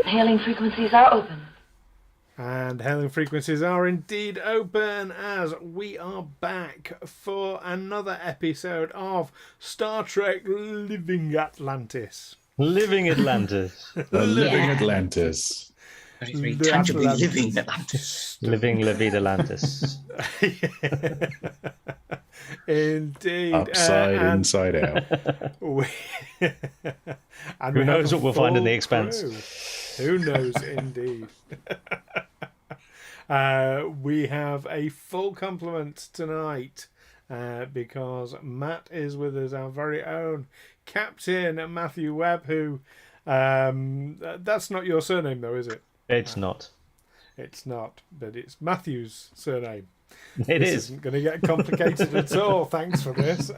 Hailing frequencies are open. And hailing frequencies are indeed open as we are back for another episode of Star Trek Living Atlantis. Living Atlantis. Living Atlantis. Very tangibly living Atlantis. Living Livid Atlantis. Indeed. Inside out. And Who knows what we'll find in the Expanse? Who knows, indeed. We have a full complement tonight because Matt is with us, our very own Captain Matthew Webb, who... that's not your surname, though, is it? It's not. It's not, but it's Matthew's surname. It This is. isn't going to get complicated at all. Thanks for this.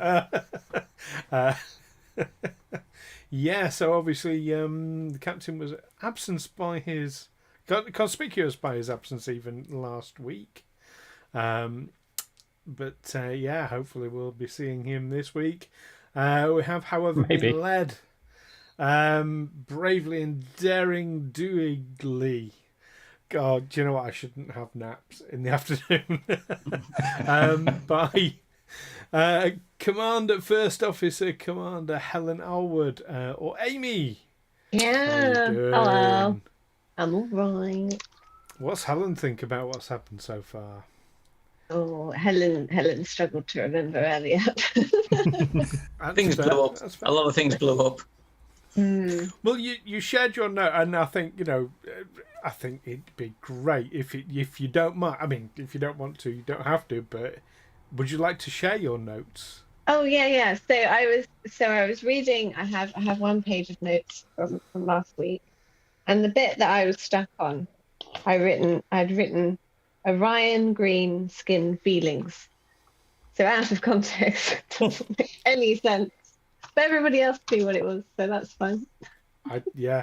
Yeah, so obviously the captain was conspicuous by his absence even last week. But yeah, hopefully we'll be seeing him this week. We have, however, been led bravely and daring doingly. God, do you know what? I shouldn't have naps in the afternoon. By First Officer Commander Helen Alward, or Amy. Yeah. Hello. I'm all right. What's Helen think about what's happened so far? Oh, Helen struggled to remember earlier. Things blew up. A lot of things blew up. Well, you shared your note, and I think I think it'd be great if you don't mind. I mean, if you don't want to, you don't have to. But would you like to share your notes? Oh yeah. So I was reading. I have one page of notes from last week, and the bit that I was stuck on, I'd written Orion green skin feelings. So out of context, doesn't make any sense. But everybody else knew what it was, so that's fine.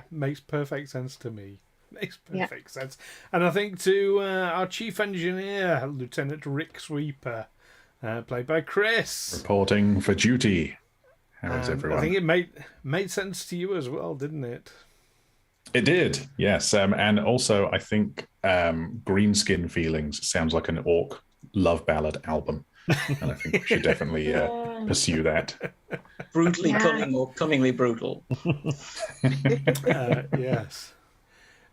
Makes perfect sense to me. Makes perfect sense. And I think to our chief engineer, Lieutenant Rick Sweeper, played by Chris. Reporting for duty. How is everyone? I think it made sense to you as well, didn't it? It did, yes. And also, I think Greenskin Feelings sounds like an orc love ballad album. And I think we should definitely pursue that. Brutally cunning or cunningly brutal. Yes.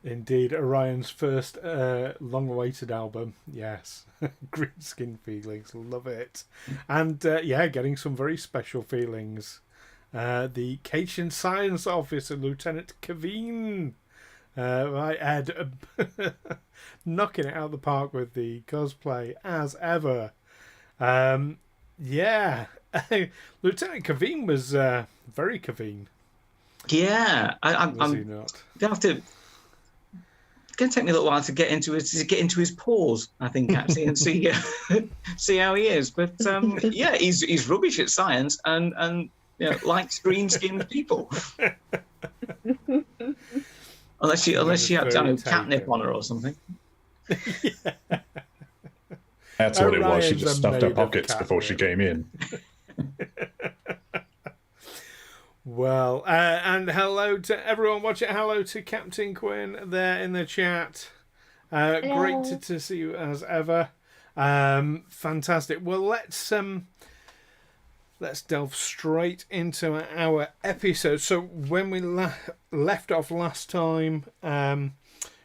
Indeed, Orion's first long-awaited album. Yes, Greenskin Feelings, love it, and getting some very special feelings. The Cation Science Officer, Lieutenant Kaveen, right, Ed, knocking it out of the park with the cosplay as ever. Lieutenant Kaveen was very Kaveen. Yeah, Was he not? You have to. It's going to take me a little while to get into his pores, I think, actually, and see how he is. But he's rubbish at science and likes green-skinned people. unless she had catnip on her or something. That's what it was. She just stuffed her pockets before she came in. Well, and hello to everyone watching. Hello to Captain Quinn there in the chat. Great to see you as ever. Fantastic. Well, let's delve straight into our episode. So when we left off last time,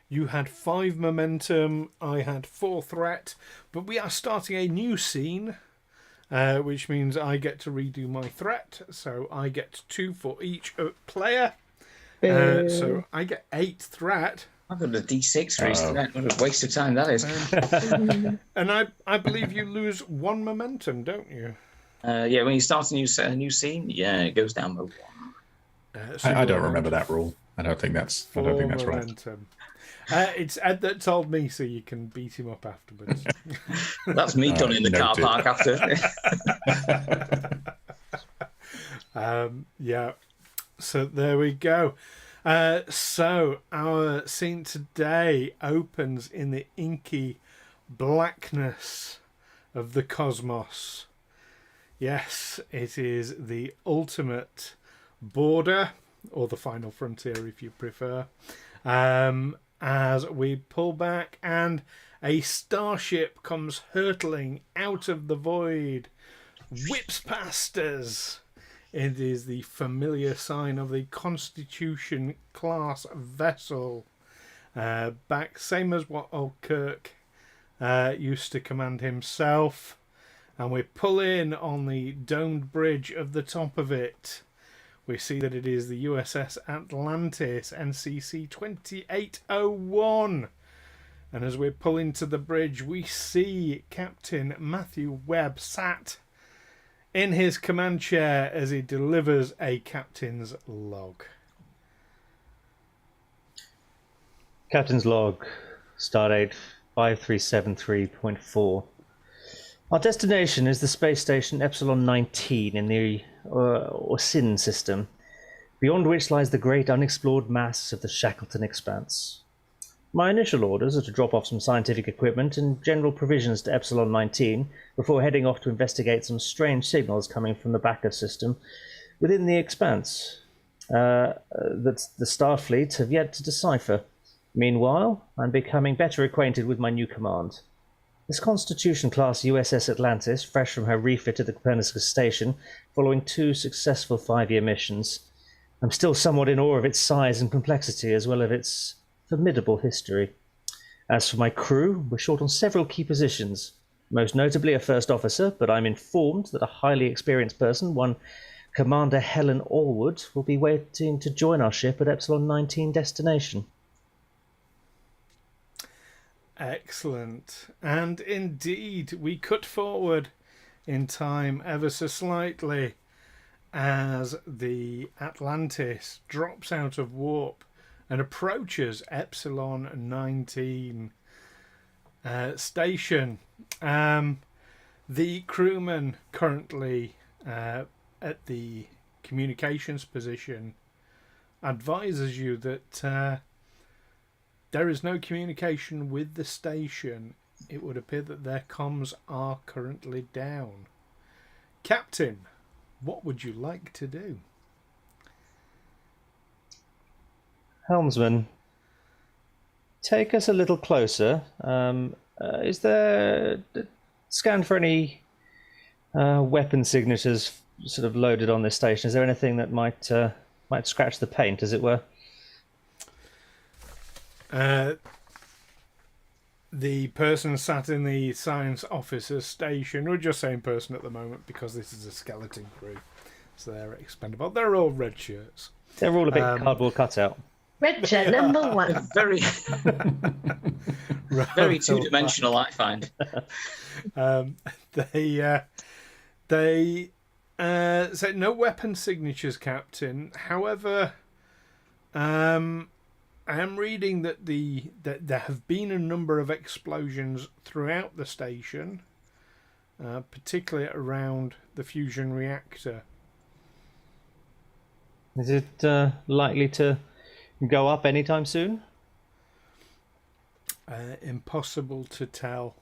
you had 5 momentum, I had 4 threat, but we are starting a new scene. Which means I get to redo my threat, so I get 2 for each player. So I get 8 threat. I've got a D6 for each threat. What a waste of time that is. And I believe you lose 1 momentum, don't you? When you start a new scene, it goes down by 1. I don't remember that rule. I don't think that's right. Momentum. It's Ed that told me, so you can beat him up afterwards. That's me done in the car park after. So there we go. So our scene today opens in the inky blackness of the cosmos. Yes, it is the ultimate border, or the final frontier if you prefer. as we pull back and a starship comes hurtling out of the void, whips past us. It is the familiar sign of the Constitution class vessel. Back, same as what old Kirk used to command himself. And we pull in on the domed bridge of the top of it. We see that it is the USS Atlantis, NCC 2801. And as we pull into the bridge, we see Captain Matthew Webb sat in his command chair as he delivers a captain's log. Captain's log, stardate 5373.4. Our destination is the space station Epsilon 19 in the Orsin system, beyond which lies the great unexplored mass of the Shackleton Expanse. My initial orders are to drop off some scientific equipment and general provisions to Epsilon 19 before heading off to investigate some strange signals coming from the Bacchus system within the Expanse that the Starfleet have yet to decipher. Meanwhile, I'm becoming better acquainted with my new command. This Constitution-class USS Atlantis, fresh from her refit at the Copernicus station, following 2 successful 5-year missions. I'm still somewhat in awe of its size and complexity, as well as its formidable history. As for my crew, we're short on several key positions, most notably a first officer, but I'm informed that a highly experienced person, one Commander Helen Alward, will be waiting to join our ship at Epsilon 19 destination. Excellent. And indeed, we cut forward in time ever so slightly as the Atlantis drops out of warp and approaches Epsilon 19 station. The crewman currently at the communications position advises you that there is no communication with the station. It would appear that their comms are currently down. Captain, what would you like to do? Helmsman, take us a little closer. Is there scan for any weapon signatures sort of loaded on this station? Is there anything that might scratch the paint, as it were? The person sat in the science officer's station, we're just saying person at the moment because this is a skeleton crew, so they're expendable. They're all red shirts. They're all a bit cardboard cutout. Red shirt number 1. Very, very two-dimensional, I find. They said no weapon signatures, Captain. However, I am reading that that there have been a number of explosions throughout the station, particularly around the fusion reactor. Is it likely to go up anytime soon? Impossible to tell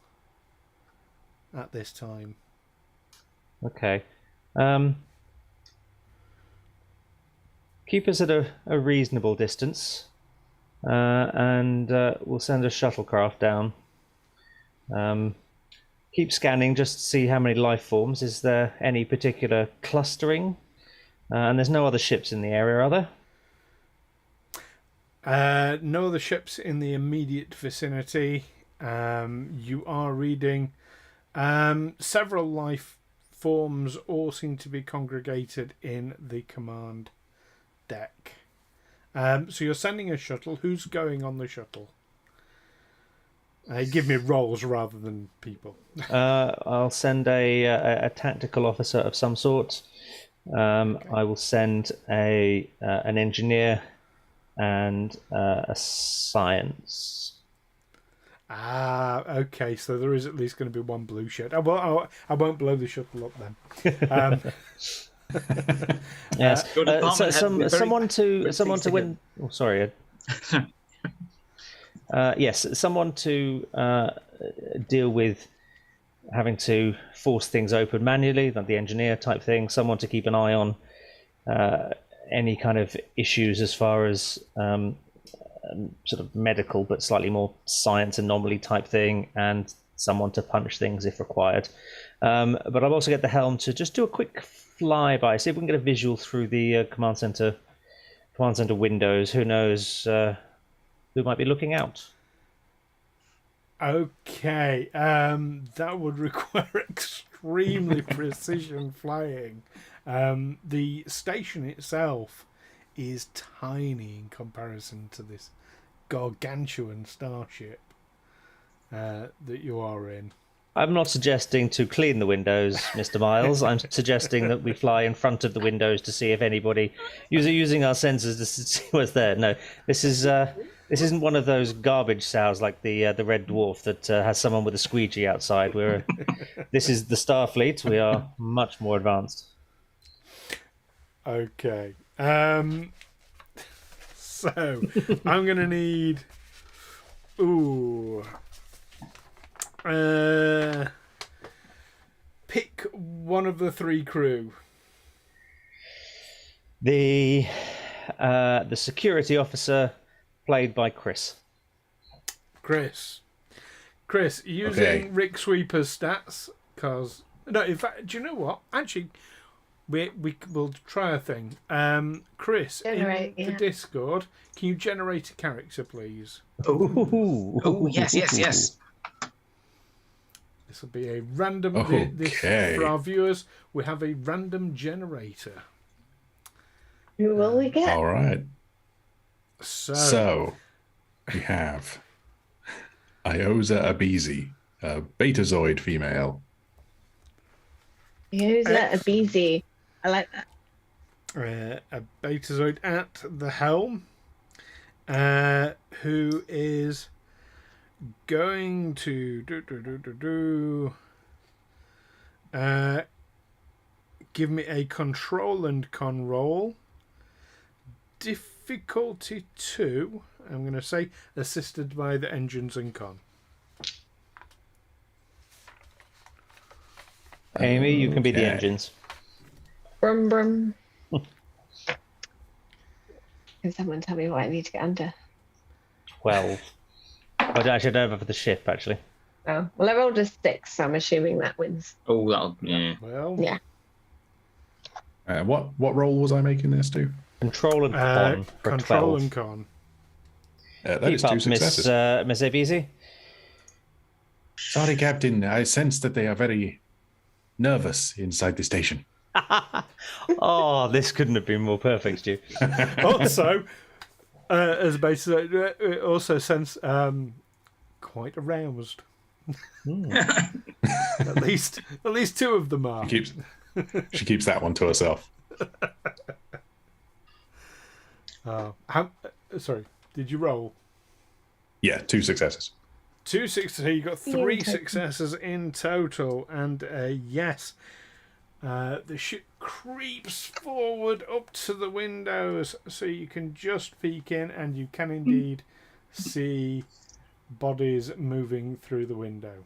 at this time. Okay. Keep us at a reasonable distance, and we'll send a shuttlecraft down. Keep scanning just to see how many life forms. Is there any particular clustering? And there's no other ships in the area, are there? No other ships in the immediate vicinity. You are reading several life forms all seem to be congregated in the command deck. So you're sending a shuttle. Who's going on the shuttle? Give me roles rather than people. I'll send a tactical officer of some sort. I will send an engineer and a science. Okay. So there is at least going to be one blue shirt. I won't blow the shuttle up then. Yes. Someone to win. Oh, sorry. Yes, someone to deal with having to force things open manually, like the engineer type thing. Someone to keep an eye on any kind of issues as far as sort of medical, but slightly more science anomaly type thing, and someone to punch things if required. But I'll also get the helm to just do a quick flyby, see if we can get a visual through the command center windows. Who knows who might be looking out? Okay, that would require extremely precision flying. The station itself is tiny in comparison to this gargantuan starship that you are in. I'm not suggesting to clean the windows, Mr. Miles. I'm suggesting that we fly in front of the windows to see if anybody using our sensors to see what's there. No, this isn't one of those garbage sows like the Red Dwarf that has someone with a squeegee outside. This is the Starfleet. We are much more advanced. Okay. So I'm gonna need. Pick one of the three crew. The security officer, played by Chris. Chris, using Rick Sweeper's stats, because no, in fact, do you know what? Actually, we'll try a thing. Chris, Generate, in the Discord, can you generate a character, please? Oh, yes. This will be a random. Okay. For our viewers, we have a random generator. Who will we get? All right. So we have Iosa Abizi, a Betazoid female. Who's that? A BZ. I like that. A Betazoid at the helm, who is going to give me a control and con roll. Difficulty 2, I'm going to say, assisted by the engines and con. Amy, you can be the engines. Brum brum. Can someone tell me what I need to get under? 12. I actually don't know for the ship, actually. Oh, well, I rolled a 6, so I'm assuming that wins. Oh, that'll, yeah. Well, Yeah. What role was I making this to? Control and con for control 12. and con. That is Keep 2 up, successes. Miss Abizi. Sorry, Captain. I sense that they are very nervous inside the station. Oh, this couldn't have been more perfect, Stu. Also, as a base, it also sense quite aroused. At least 2 of them are. She keeps that one to herself. Sorry, did you roll? Yeah, 2 successes. 2 successes. So you got 3 successes in total, and yes. The ship creeps forward up to the windows, so you can just peek in, and you can indeed see bodies moving through the window.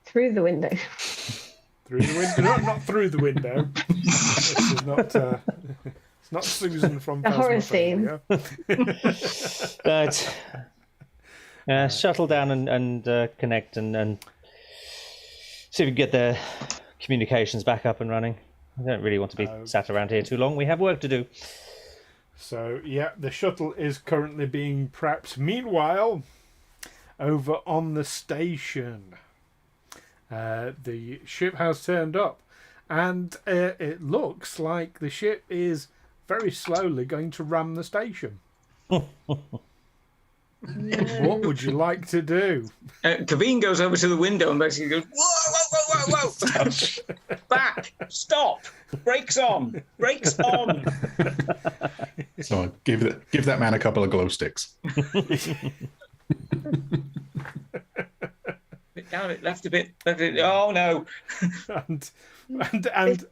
Through the window. Through the window, not through the window. This is not. It's not Susan from The horror scene. But shuttle down and connect and see if we can get the communications back up and running. I don't really want to be sat around here too long. We have work to do. So, yeah, the shuttle is currently being prepped. Meanwhile, over on the station, the ship has turned up. And it looks like the ship is very slowly going to ram the station. What would you like to do? Kaveen goes over to the window and basically goes, whoa. Back, stop, brakes on. So give that man a couple of glow sticks. Bit down it, left a bit. Oh no. and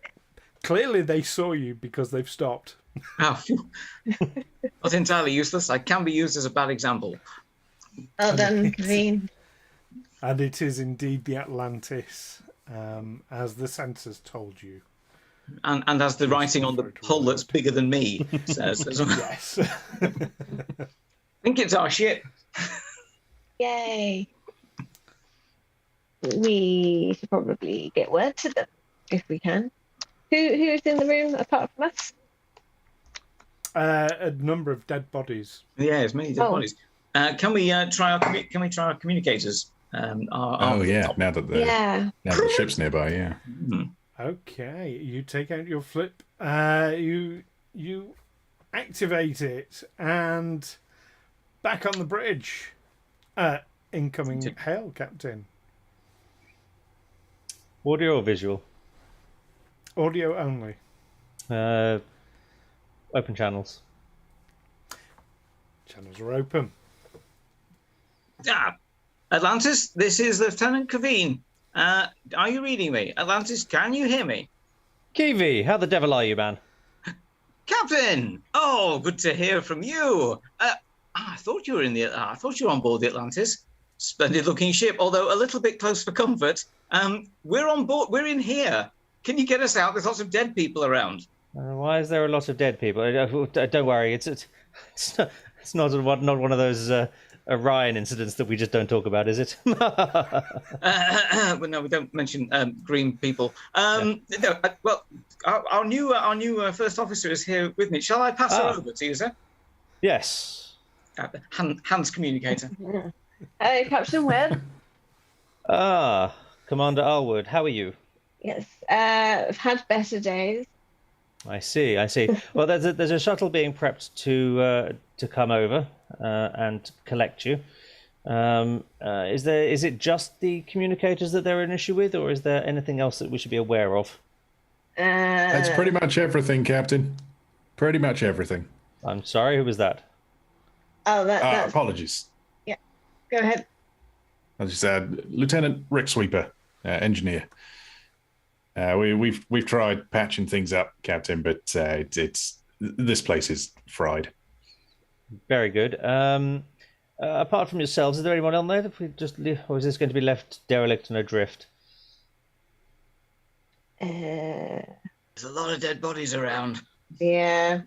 clearly they saw you because they've stopped. Oh, not entirely useless. I can be used as a bad example. Well done, Kaveen. And it is indeed the Atlantis, as the sensors told you. And as the writing on the hull that's bigger than me says as well. Yes. I think it's our ship. Yay. We should probably get word to them if we can. Who's in the room apart from us? A number of dead bodies. Yeah, it's many dead bodies. Can we try our communicators? Now that the ship's nearby, yeah. Okay, you take out your flip. You activate it, and back on the bridge. Incoming hail, Captain. Audio or visual? Audio only. Open channels. Channels are open. Atlantis, this is Lieutenant Kaveen. Are you reading me? Atlantis, can you hear me? Kiwi, how the devil are you, man? Captain! Oh, good to hear from you. I thought you were I thought you were on board the Atlantis. Splendid-looking ship, although a little bit close for comfort. We're on board. We're in here. Can you get us out? There's lots of dead people around. Why is there a lot of dead people? Don't worry, it's not one of those Orion incidents that we just don't talk about, is it? Well, no, we don't mention green people. No, well, our new first officer is here with me. Shall I pass her over to you, sir? Yes. Hans communicator. Hello, Captain Webb. Commander Alward, how are you? Yes, I've had better days. I see. Well, there's a shuttle being prepped to come over and collect you. Is it just the communicators that they're an issue with, or is there anything else that we should be aware of? That's pretty much everything, Captain. Pretty much everything. I'm sorry, who was that? Oh, that's... Apologies. Yeah, go ahead. I just said Lieutenant Rick Sweeper, engineer. We've tried patching things up, Captain, but it's this place is fried. Very good. Apart from yourselves, is there anyone on there? Or is this going to be left derelict and adrift? There's a lot of dead bodies around. Yeah.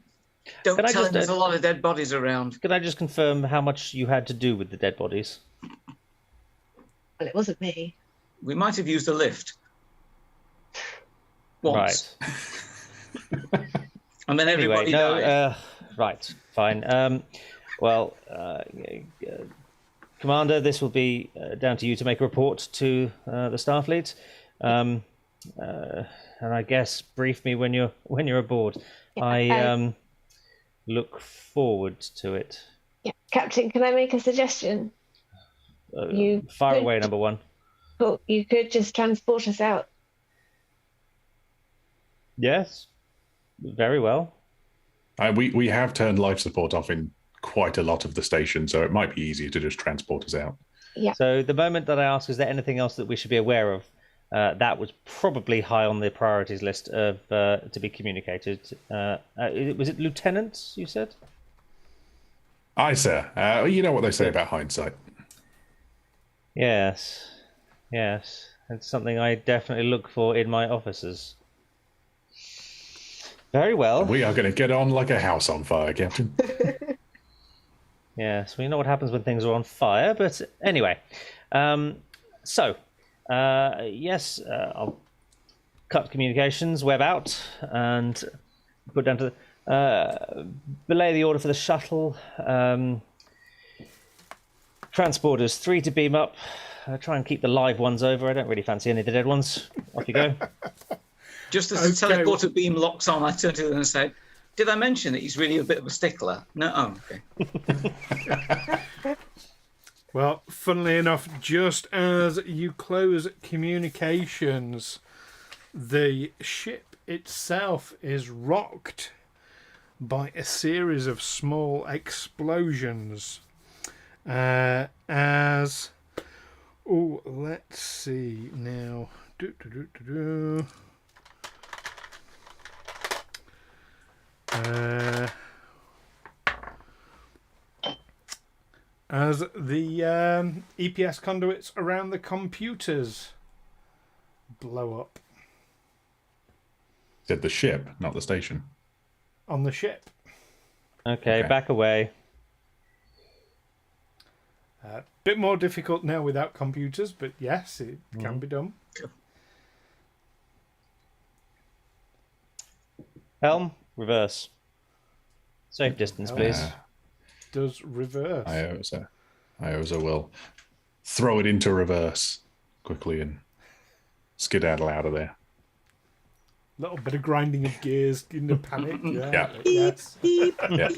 Don't tell him there's a lot of dead bodies around. Can I just confirm how much you had to do with the dead bodies? Well, it wasn't me. We might have used a lift. Once. Right. And then everybody died. Right, fine. Well, Commander, this will be down to you to make a report to the Starfleet, and I guess brief me when you're aboard. Yeah, I look forward to it. Yeah, Captain, can I make a suggestion? Fire away, number one. Cool. You could just transport us out. Yes, very well. We have turned life support off in quite a lot of the station, so it might be easier to just transport us out. Yeah. So the moment that I ask, is there anything else that we should be aware of? That was probably high on the priorities list of to be communicated. Was it Lieutenant, you said? Aye, sir. You know what they say about hindsight. Yes. It's something I definitely look for in my officers. Very well. We are going to get on like a house on fire, Captain. Yes, we know what happens when things are on fire, but anyway. Yes, I'll cut communications, web out, and put down to the... belay the order for the shuttle. Transporters, 3 to beam up. Try and keep the live ones over. I don't really fancy any of the dead ones. Off you go. Just as the teleporter beam locks on, I turn to them and say, "Did I mention that he's really a bit of a stickler?" No? Oh, okay. Well, funnily enough, just as you close communications, the ship itself is rocked by a series of small explosions. Let's see now. As the EPS conduits around the computers blow up. Did the ship, not the station. On the ship. Okay, Okay. back away. Bit more difficult now without computers, but yes, it can be done. Helm, reverse. Safe distance, please. Does reverse. Iosa will throw it into reverse quickly and skedaddle out of there. Little bit of grinding of gears in the panic. Yeah. Yes. Yeah.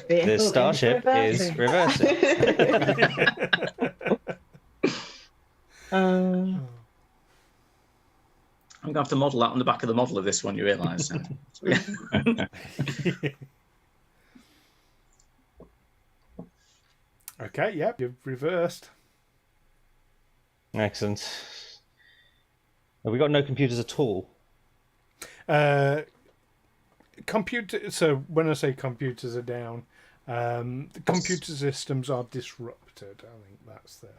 This starship is reversing. I'm going to have to model that on the back of the model of this one, you realise. Okay, yep, you've reversed. Excellent. Have we got no computers at all? Computer. So when I say computers are down, the computer systems are disrupted. I think that's the.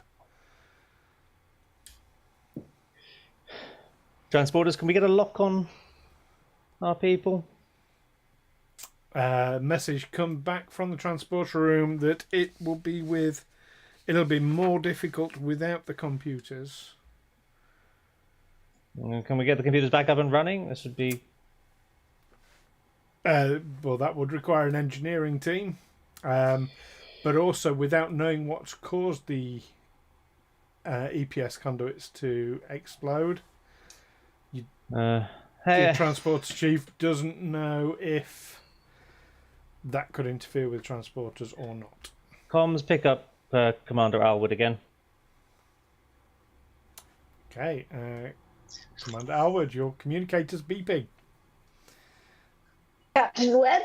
Transporters, can we get a lock on our people? Message come back from the transporter room that it'll be more difficult without the computers. Can we get the computers back up and running? This would be... Well, that would require an engineering team, but also without knowing what's caused the EPS conduits to explode. The transporter chief doesn't know if that could interfere with transporters or not. Comms, pick up Commander Alward again. Okay, Commander Alward, your communicator's beeping. Captain Webb?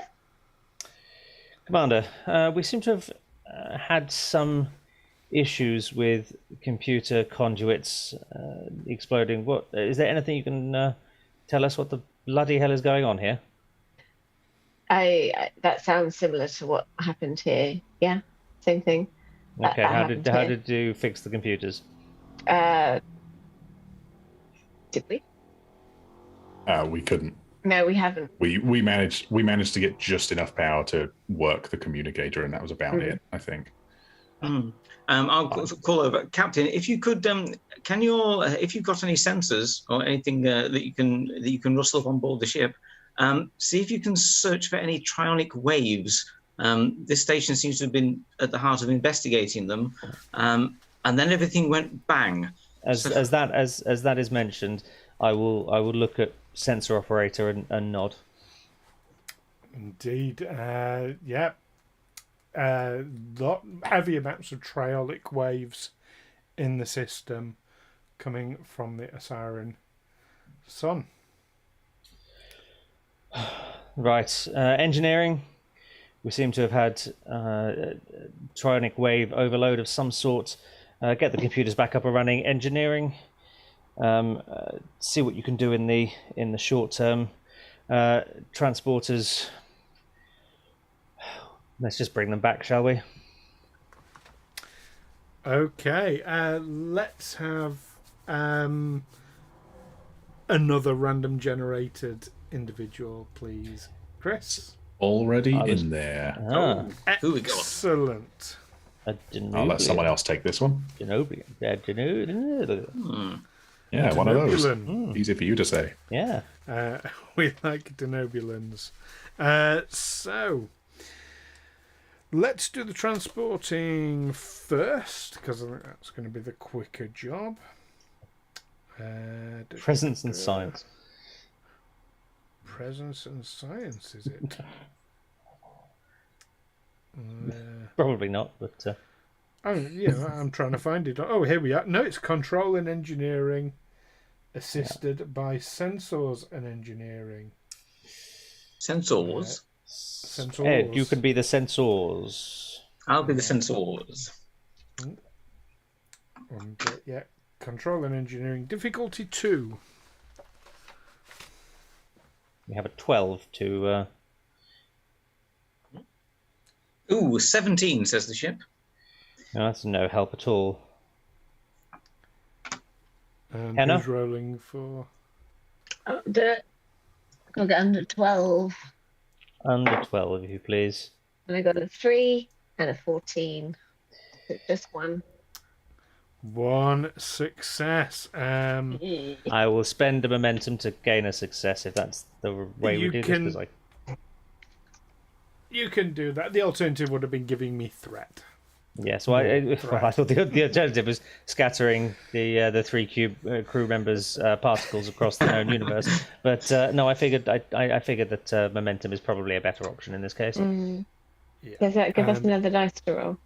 Commander, we seem to have had some issues with computer conduits exploding. What is there anything you can tell us what the bloody hell is going on here? That sounds similar to what happened here. Yeah, same thing. Okay, how did you fix the computers? Did we? We couldn't. No, we haven't. We managed to get just enough power to work the communicator, and that was about it, I think. I'll call over Captain. If you could, if you've got any sensors or anything that you can rustle up on board the ship, see if you can search for any trionic waves. This station seems to have been at the heart of investigating them, and then everything went bang. As that is mentioned, I will look at sensor operator and nod. Indeed, yeah. Heavy amounts of triolic waves in the system coming from the Osiran sun. Right, engineering. We seem to have had trionic wave overload of some sort. Get the computers back up and running. Engineering. See what you can do in the short term. Transporters. Let's just bring them back, shall we? Okay, let's have another random generated individual, please. Chris? Already in there. Who we got? Excellent. I'll let someone else take this one. Denobian. Yeah, one of those. Denobulan. Easy for you to say. Yeah. We like Denobulans. So, let's do the transporting first, because I think that's going to be the quicker job. Presence and science. Presence and science, is it? Probably not, but... Oh, yeah, I'm trying to find it. Oh, here we are. No, it's control and engineering, assisted by sensors and engineering. Sensors? Sensors. Ed, you can be the sensors. I'll be the sensors. And, yeah, control and engineering. Difficulty 2. We have a 12 to... Ooh, 17, says the ship. No, that's no help at all. And Hannah? who's rolling for... Oh, I'll get under 12. Under 12, if you please. And I got a 3 and a 14. So just one. One success. I will spend a momentum to gain a success if that's the way we do this. You can do that. The alternative would have been giving me threat. Yes, well, I thought the alternative was scattering the three crew members' particles across the known universe. But no, I figured that momentum is probably a better option in this case. Yeah. Does that give us another dice to roll?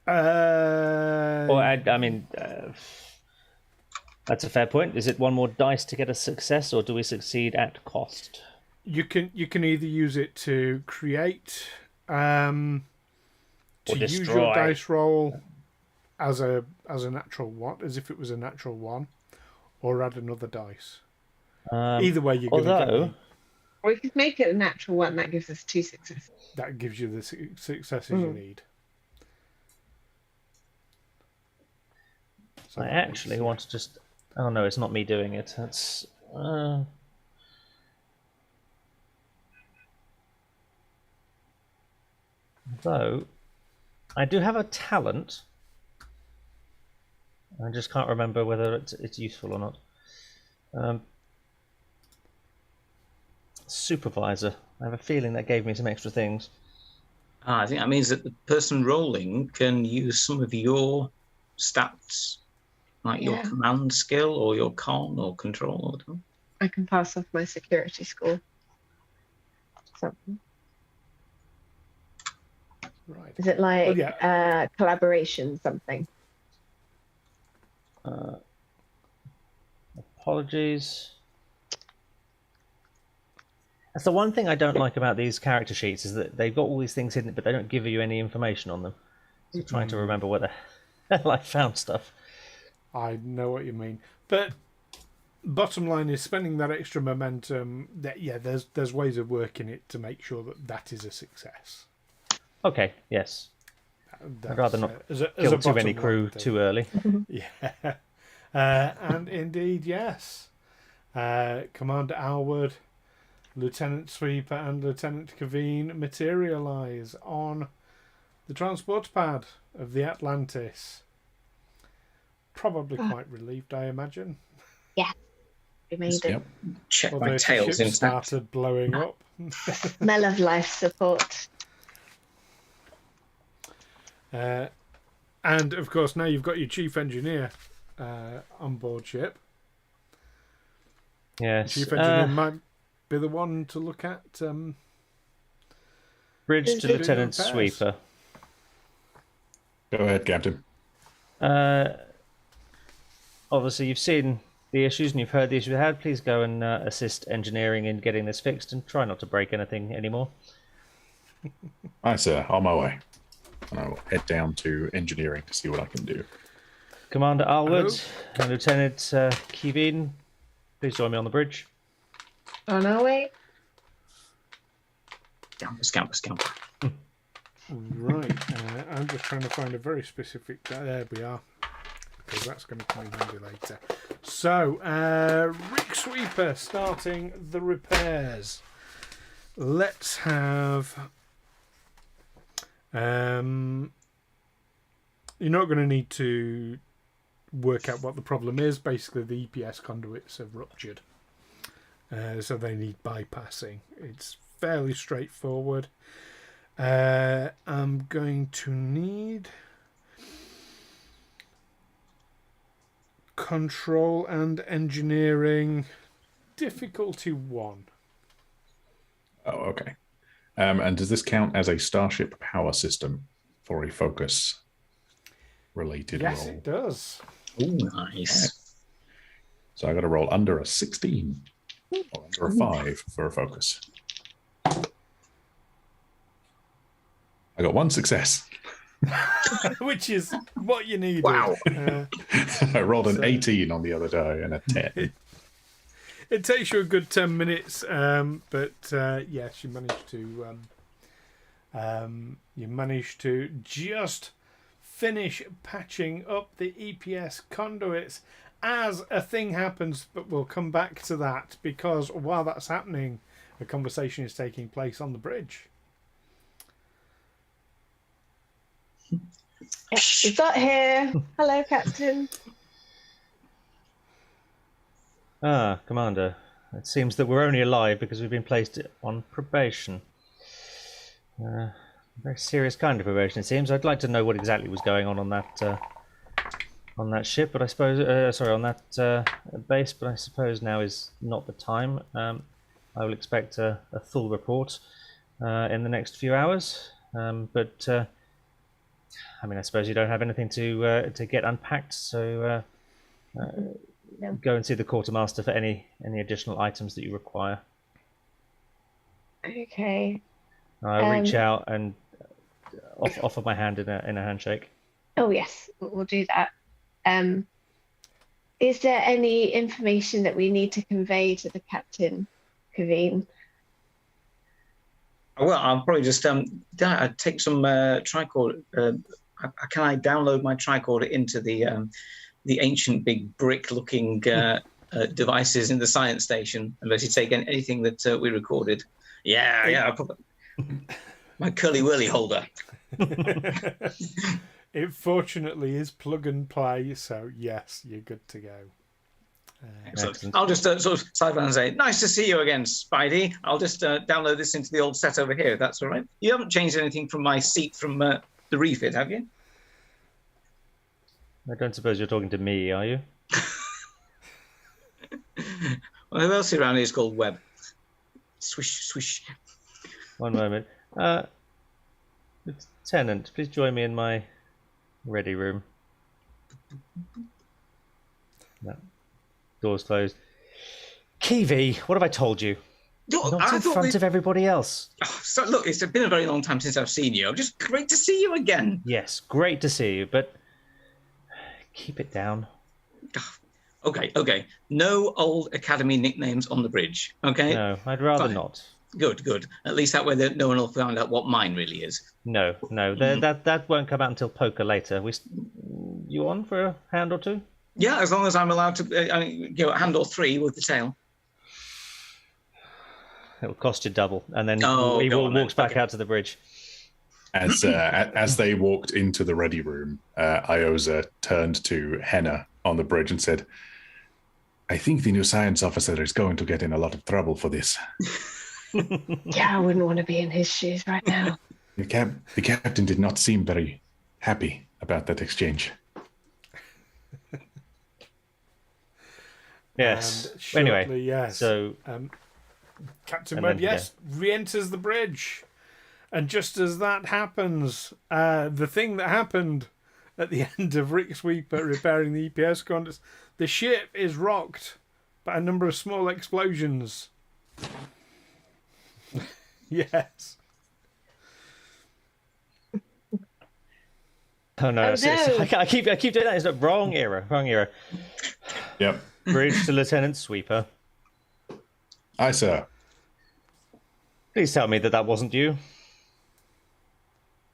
I mean, that's a fair point. Is it one more dice to get a success, or do we succeed at cost? You can either use it to create, to use your dice roll as a natural one, as if it was a natural one, or add another dice. Either way, you're going to get. Or we could make it a natural one. That gives us 2 successes. That gives you the successes you need. So I actually want to just. Oh no, it's not me doing it. That's. Though, I do have a talent. I just can't remember whether it's useful or not. Supervisor. I have a feeling that gave me some extra things. I think that means that the person rolling can use some of your stats, like your command skill or your con or control or whatever. I can pass off my security score. Something. Right. Is it like collaboration something? Apologies. That's the one thing I don't like about these character sheets, is that they've got all these things hidden, but they don't give you any information on them. So trying to remember where the hell I found stuff. I know what you mean, but bottom line is spending that extra momentum. There's ways of working it to make sure that is a success. Okay. Yes. I'd rather not kill too many crew too early. Yeah. And indeed, yes. Commander Alward, Lieutenant Sweeper, and Lieutenant Kaveen materialise on the transport pad of the Atlantis. Probably quite relieved, I imagine. Yeah, we made it. Yep. Check Although my tails the ship intact. started blowing up. Smell of life support. And of course, now you've got your chief engineer on board ship. Yes. Chief engineer might be the one to look at. Bridge to Lieutenant repairs. Sweeper. Go ahead, Captain. Obviously, you've seen the issues and you've heard the issues we had. Please go and assist engineering in getting this fixed, and try not to break anything anymore. Aye, sir. On my way. And I will head down to engineering to see what I can do. Commander Alward and Lieutenant Kevin, please join me on the bridge. On our way. Scamper. Right. I'm just trying to find a very specific. There we are. Because that's going to come in handy later. So, Rick Sweeper starting the repairs. Let's have. You're not going to need to work out what the problem is. Basically, the EPS conduits have ruptured. So they need bypassing. It's fairly straightforward. I'm going to need control and engineering difficulty 1. Oh, okay. And does this count as a Starship power system for a focus related Yes, roll? it does. Oh, nice. Right. So I got to roll under a 16 or under a 5 for a focus. I got 1 success. Which is what you needed. Wow. I rolled an 18 on the other die and a 10. It takes you a good 10 minutes, but yes, you managed to just finish patching up the EPS conduits, as a thing happens, but we'll come back to that, because while that's happening, a conversation is taking place on the bridge. We got here. Hello, Captain. Ah, Commander. It seems that we're only alive because we've been placed on probation. A very serious kind of probation, it seems. I'd like to know what exactly was going on that ship, but I suppose, sorry, on that base. But I suppose now is not the time. I will expect a full report in the next few hours. But I mean, I suppose you don't have anything to get unpacked, so No. go and see the quartermaster for any additional items that you require. Okay. I reach out and offer my hand in a handshake. Oh yes, we'll do that. Is there any information that we need to convey to the captain, Kaveen? Well, I'll probably just take some tricorder. Can I download my tricorder into the ancient big brick-looking devices in the science station, and let you take anything that we recorded? Yeah. I'll put my curly whirly holder. It fortunately is plug and play, so yes, you're good to go. Excellent. I'll just sort of side and say, nice to see you again, Spidey. I'll just download this into the old set over here, if that's all right. You haven't changed anything from my seat from the refit, have you? I don't suppose you're talking to me, are you? Well, who else around here is called Webb? Swish, swish. One moment. Lieutenant, please join me in my ready room. No. Door's closed. Kiwi, what have I told you? Not in front of everybody else. Oh, so look, it's been a very long time since I've seen you. Just great to see you again. Yes, great to see you, but keep it down. Okay. No old academy nicknames on the bridge, okay? No, I'd rather not. Good. At least that way no one will find out what mine really is. No. That won't come out until poker later. You on for a hand or two? Yeah, as long as I'm allowed to, hand or three with the tail. It'll cost you double, and then he go on walks then. back out to the bridge. As they walked into the ready room, Iosa turned to Henna on the bridge and said, I think the new science officer is going to get in a lot of trouble for this. Yeah, I wouldn't want to be in his shoes right now. The captain did not seem very happy about that exchange. Yes. And shortly, Anyway, yes. so Captain Webb, re-enters the bridge. And just as that happens, the thing that happened at the end of Rick Sweeper repairing the EPS conduits, the ship is rocked by a number of small explosions. Yes. Oh no! I keep doing that. It's the wrong era. Yep. Bridge to Lieutenant Sweeper. Aye, sir. Please tell me that wasn't you.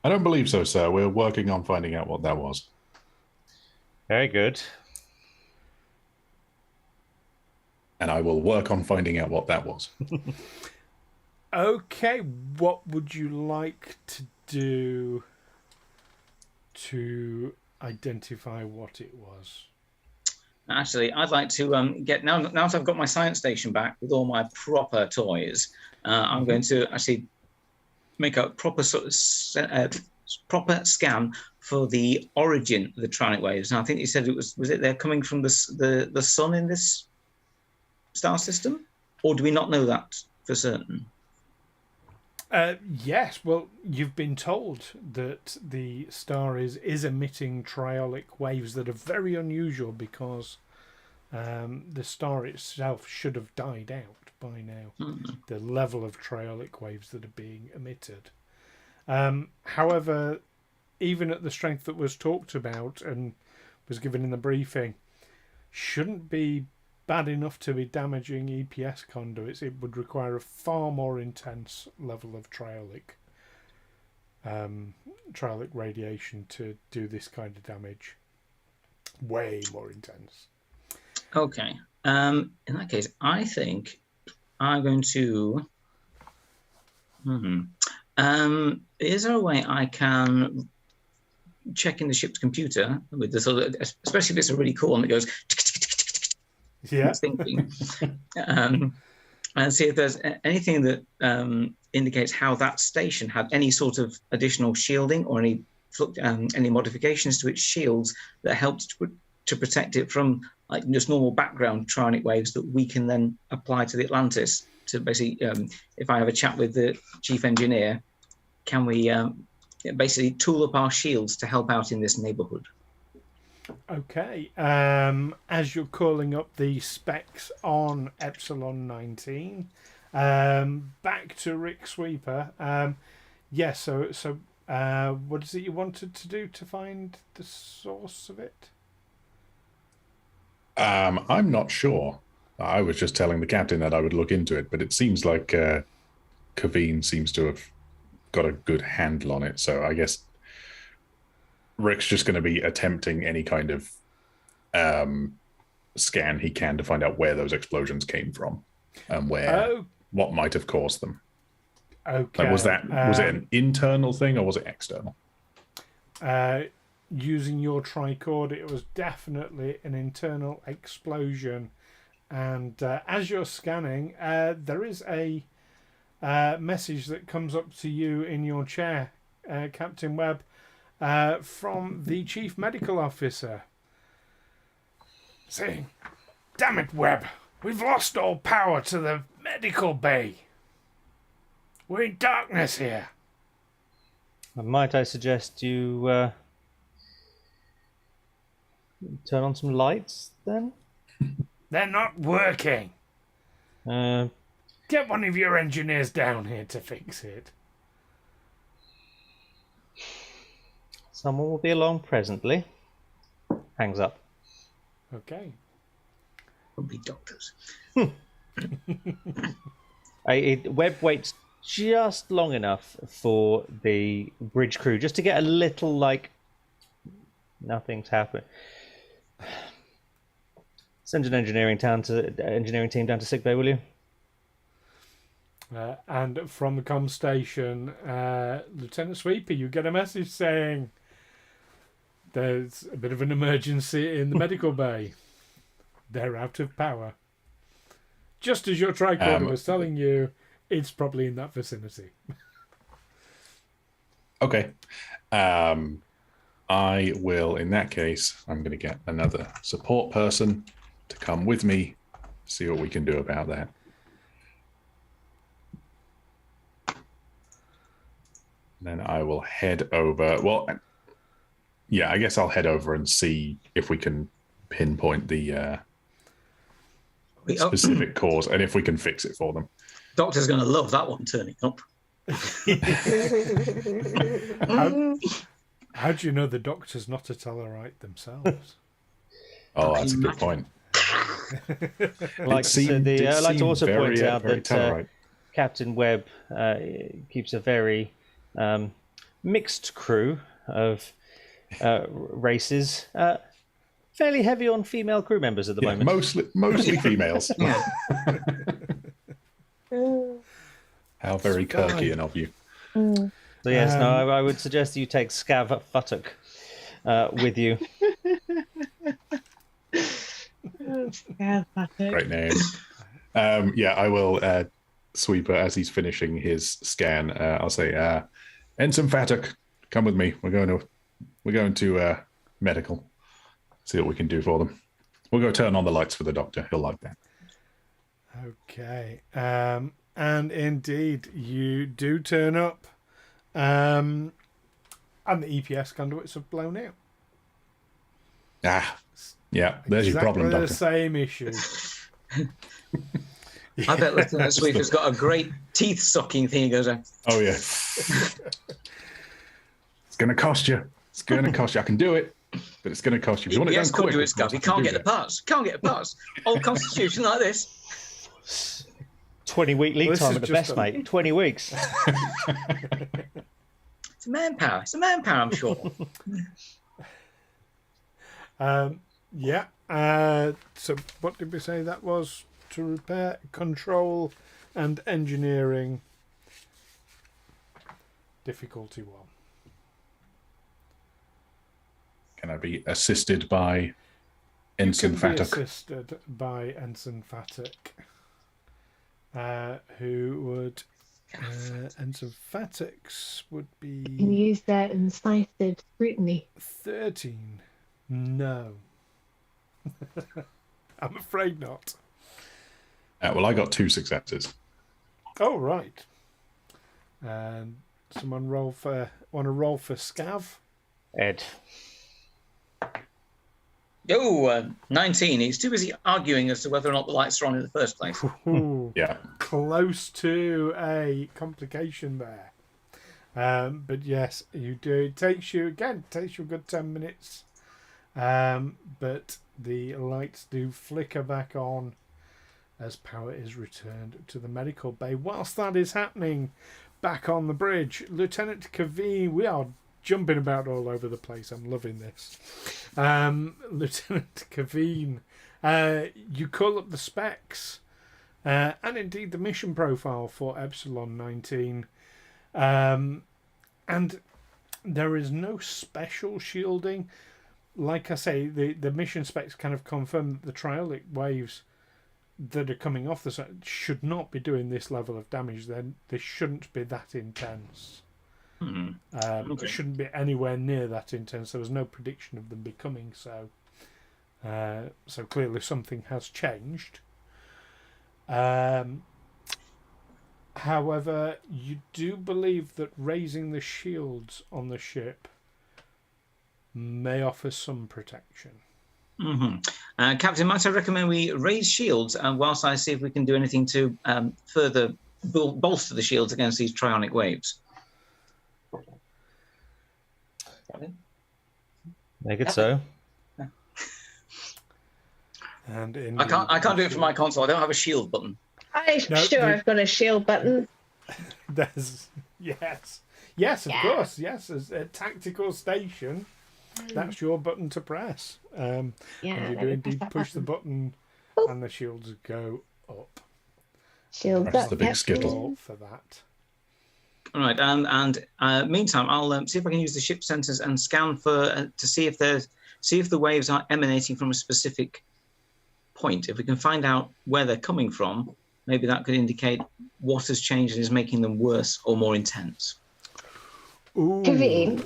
I don't believe so, sir. We're working on finding out what that was. Very good. And I will work on finding out what that was. Okay, what would you like to do to identify what it was? Actually, I'd like to get now that I've got my science station back with all my proper toys. I'm going to actually make a proper proper scan for the origin of the tronic waves. And I think you said it was it they're coming from the sun in this star system, or do we not know that for certain? Yes, well, you've been told that the star is emitting triolic waves that are very unusual because the star itself should have died out by now. The level of triolic waves that are being emitted. However, even at the strength that was talked about and was given in the briefing, shouldn't be bad enough to be damaging EPS conduits. It would require a far more intense level of triolic radiation to do this kind of damage. Way more intense. Okay. In that case, I think I'm going to. Is there a way I can check in the ship's computer with the sort of, especially if it's a really cool one that goes Yeah. thinking, and see if there's anything that indicates how that station had any sort of additional shielding or any modifications to its shields that helped to protect it from like just normal background tronic waves that we can then apply to the Atlantis. To basically, if I have a chat with the chief engineer, can we basically tool up our shields to help out in this neighborhood? Okay. As you're calling up the specs on Epsilon 19, back to Rick Sweeper. So what is it you wanted to do to find the source of it? I'm not sure. I was just telling the captain that I would look into it, but it seems like Kaveen seems to have got a good handle on it. So I guess Rick's just going to be attempting any kind of scan he can to find out where those explosions came from and what might have caused them. Okay. Like, was it an internal thing or was it external? Using your tricord, it was definitely an internal explosion. And as you're scanning, there is a message that comes up to you in your chair, Captain Webb, from the Chief Medical Officer, saying, "Damn it, Webb, we've lost all power to the medical bay. We're in darkness here." Might I suggest you turn on some lights then? They're not working. Uh, Get one of your engineers down here to fix it. Someone will be along presently. Hangs up. Okay. Probably doctors. Webb waits just long enough for the bridge crew just to get a little like nothing's happened. Send an engineering team down to sickbay, will you? And from the comm station, Lieutenant Sweeper, you get a message saying there's a bit of an emergency in the medical bay. They're out of power. Just as your tricorder was telling you, it's probably in that vicinity. Okay. I will, in that case, I'm going to get another support person to come with me, see what we can do about that. Then I will head over. Well, yeah, I guess I'll head over and see if we can pinpoint the specific cause and if we can fix it for them. Doctor's going to love that one turning up. How do you know the doctor's not a Tellarite themselves? Oh, that's a good point. I'd like to also point out that Captain Webb keeps a very mixed crew of races, fairly heavy on female crew members at the moment. Mostly females. How very Kirkian of you. So yes, I would suggest you take Scav Futtock with you. Great name. I will Sweeper as he's finishing his scan. I'll say, Ensign Fattock, come with me. We're going to medical. See what we can do for them. We'll go turn on the lights for the doctor. He'll like that. Okay. And indeed, you do turn up. And the EPS conduits have blown out. Yeah, there's your problem, Doctor. The same issue. I bet Lieutenant Sweeper's got a great teeth sucking thing. He goes, oh yeah. It's going to cost you. It's going to cost you. I can do it, but it's going to cost you. If you want it done quick, he can't get the parts. Old Constitution like this. 20-week lead time at the best, mate. 20 weeks. It's a manpower, I'm sure. Yeah. So what did we say that was? To repair, control, and engineering. Difficulty 1. Can I be assisted by Ensign You can be Fattock? assisted by Ensign Fattock, who would... Ensign Fattock's would Can be you use their incisive scrutiny? 13. No. I'm afraid not. Well, I got 2 successes. Oh, right. And someone want to roll for Scav? Ed. Oh, 19. He's too busy arguing as to whether or not the lights are on in the first place. Ooh, Yeah. close to a complication there. But yes, you do. It takes you a good 10 minutes. But the lights do flicker back on as power is returned to the medical bay. Whilst that is happening, back on the bridge, Lieutenant Kaveen, we are jumping about all over the place. I'm loving this. Lieutenant Kaveen, you call up the specs and indeed the mission profile for Epsilon 19. And there is no special shielding. Like I say, the mission specs kind of confirm that the triolic waves that are coming off the site should not be doing this level of damage. Then they shouldn't be that intense. Okay. It shouldn't be anywhere near that intense. There was no prediction of them becoming so. So clearly something has changed. However, you do believe that raising the shields on the ship may offer some protection. Captain, might I recommend we raise shields whilst I see if we can do anything to further bolster the shields against these trionic waves? Make it so. And I can't do it from my console. I don't have a shield button. I've got a shield button. There's yes, of course, yes. As a tactical station, that's your button to press. And you do indeed push the button, and the shields go up. Shields Press up. the big yep. skittle. For that. All right, and meantime, I'll see if I can use the ship sensors and scan for to see if the waves are emanating from a specific point. If we can find out where they're coming from, maybe that could indicate what has changed and is making them worse or more intense. Ooh. Kaveen,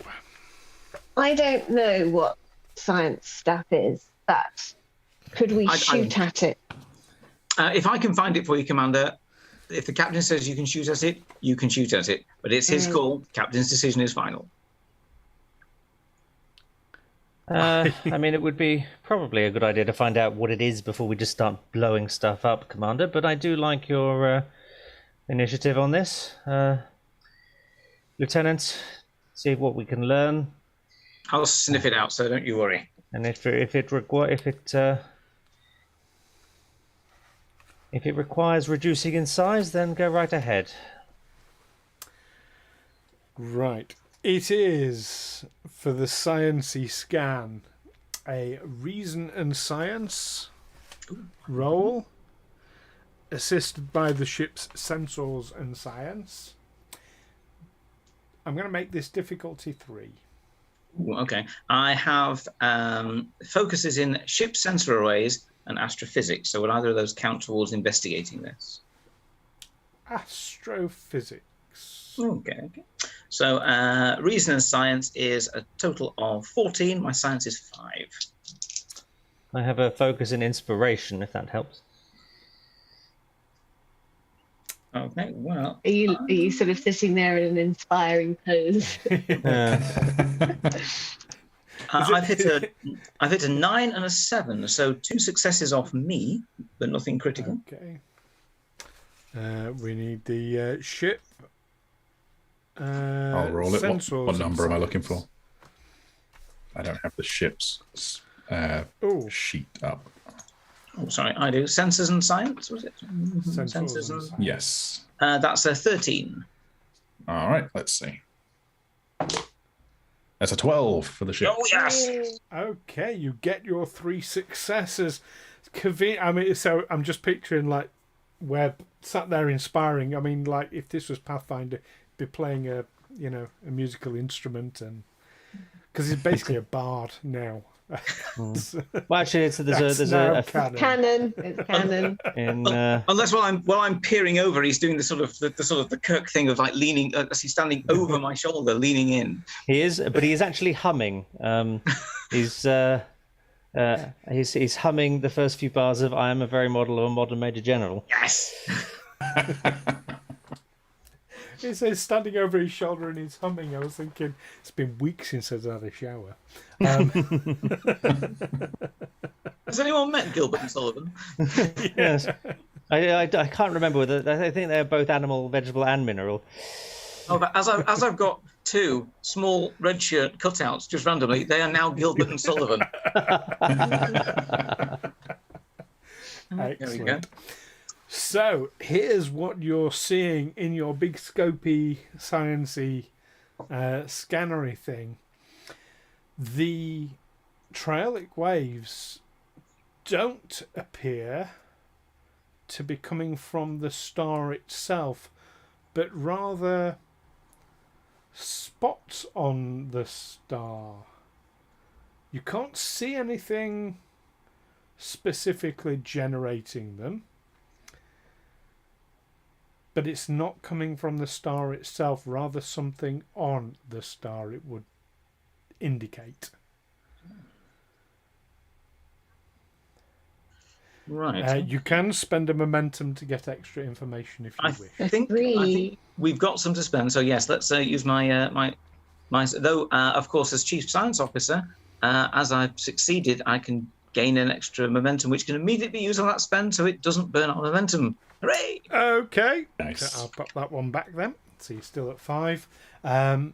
I don't know what science stuff is, but could we shoot at it? If I can find it for you, Commander, if the captain says you can shoot at it, you can shoot at it. But it's his call. Captain's decision is final. I mean, it would be probably a good idea to find out what it is before we just start blowing stuff up, Commander. But I do like your initiative on this. Lieutenant, see what we can learn. I'll sniff it out, so don't you worry. And if it requires reducing in size, then go right ahead. Right. It is, for the sciencey scan, a reason and science roll, assisted by the ship's sensors and science. I'm going to make this difficulty 3. Okay. I have focuses in ship sensor arrays and astrophysics. So would either of those count towards investigating this? Astrophysics. Okay. So reason and science is a total of 14. My science is 5. I have a focus in inspiration, if that helps. Okay, well... Are you sort of sitting there in an inspiring pose? I've hit a 9 and a 7, so 2 successes off me, but nothing critical. Okay. We need the ship. I'll roll it. What number am I looking for? I don't have the ship's sheet up. Oh, sorry, I do. Sensors and science, was it? Sensors and science. Yes. That's a 13. All right, let's see. That's a 12 for the ship. Oh, yes! Okay, you get your 3 successes. I mean, so I'm just picturing like Webb sat there inspiring. I mean, like if this was Pathfinder, be playing a musical instrument, and because he's basically a bard now. Well, actually, there's a canon. It's canon. Unless while I'm peering over, he's doing the sort of the Kirk thing of like leaning, as he's standing over my shoulder, leaning in. He is, but he is actually humming. He's humming the first few bars of "I am a very model of a modern Major General." Yes. He says standing over his shoulder and he's humming. I was thinking it's been weeks since I've had a shower. Has anyone met Gilbert and Sullivan? Yes, I can't remember whether I think they're both animal, vegetable, and mineral. Oh, but as I've got 2 small red shirt cutouts just randomly, they are now Gilbert and Sullivan. Excellent. There we go. So here's what you're seeing in your big scopy, sciencey, scannery thing. The trialic waves don't appear to be coming from the star itself, but rather spots on the star. You can't see anything specifically generating them, but it's not coming from the star itself, rather something on the star it would indicate. Right. You can spend a momentum to get extra information if you wish. I think we've got some to spend. So yes, let's use my though of course as Chief Science Officer, as I've succeeded, I can gain an extra momentum, which can immediately be used on that spend, so it doesn't burn out momentum. Hooray! Okay. Nice. So I'll pop that one back then. So you're still at 5. And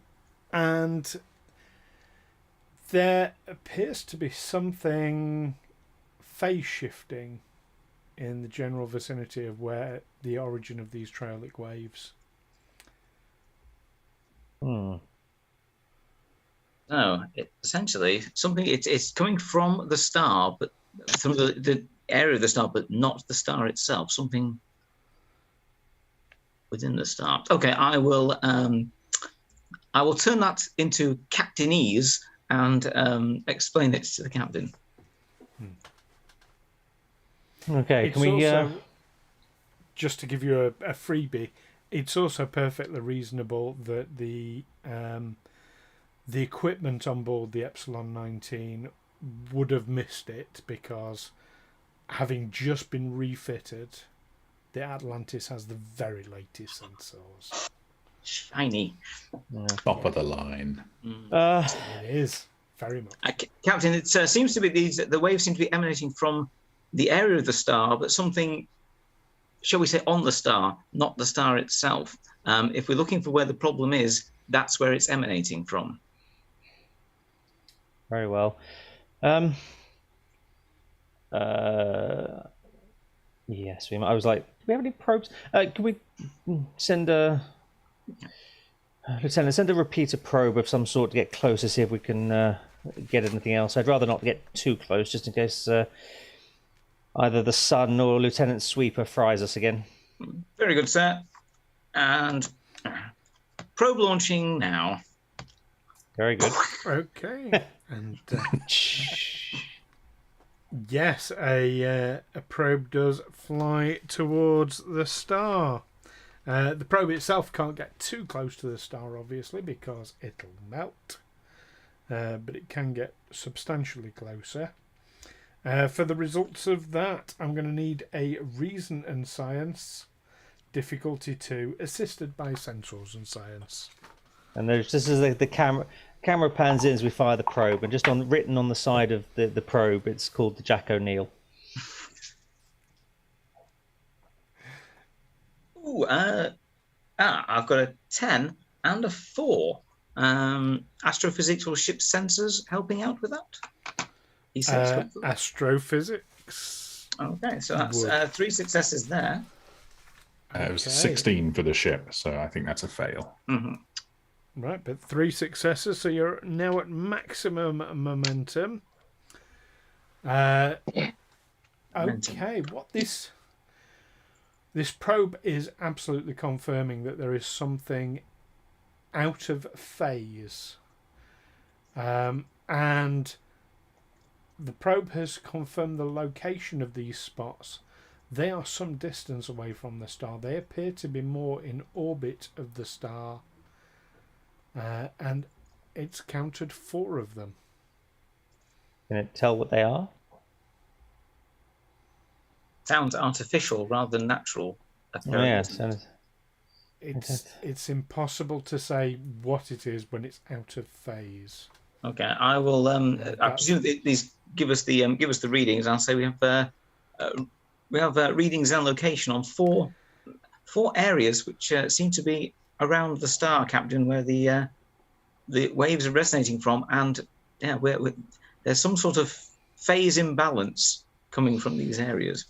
there appears to be something phase shifting in the general vicinity of where the origin of these trialic waves. No, essentially something. It's coming from the star, but from the area of the star, but not the star itself. Something within the star. Okay, I will turn that into Captainese and explain it to the captain. Okay, It's also, just to give you a freebie, it's also perfectly reasonable that the equipment on board the Epsilon 19 would have missed it, because having just been refitted, the Atlantis has the very latest sensors. Shiny. Top of the line. It is, very much. Captain, it seems to be the waves seem to be emanating from the area of the star, but something, shall we say, on the star, not the star itself. If we're looking for where the problem is, that's where it's emanating from. Very well. Yes, I was like, do we have any probes? Can we send a Lieutenant, send a repeater probe of some sort to get closer, see if we can get anything else. I'd rather not get too close, just in case either the sun or Lieutenant Sweeper fries us again. Very good, sir. And probe launching now. Very good. Okay. And yes, a probe does fly towards the star. The probe itself can't get too close to the star, obviously, because it'll melt. But it can get substantially closer. For the results of that, I'm going to need a Reason and Science, difficulty 2, assisted by Sensors and Science. And this is the camera pans in as we fire the probe, and just written on the side of the probe, it's called the Jack O'Neill. Ooh, I've got a 10 and a 4. Astrophysics or ship sensors helping out with that? He says astrophysics. Okay, so that's 3 successes there. It was 16 for the ship, so I think that's a fail. Mm-hmm. Right, but 3 successes, so you're now at maximum momentum. Okay, what this probe is absolutely confirming that there is something out of phase. And the probe has confirmed the location of these spots. They are some distance away from the star. They appear to be more in orbit of the star. And it's counted 4 of them. Can it tell what they are? Sounds artificial rather than natural. Yes. It's impossible to say what it is when it's out of phase. Okay, I will. I presume these give us the readings. I'll say we have readings and location on four areas which seem to be around the star, Captain, where the waves are resonating from, and where there's some sort of phase imbalance coming from these areas.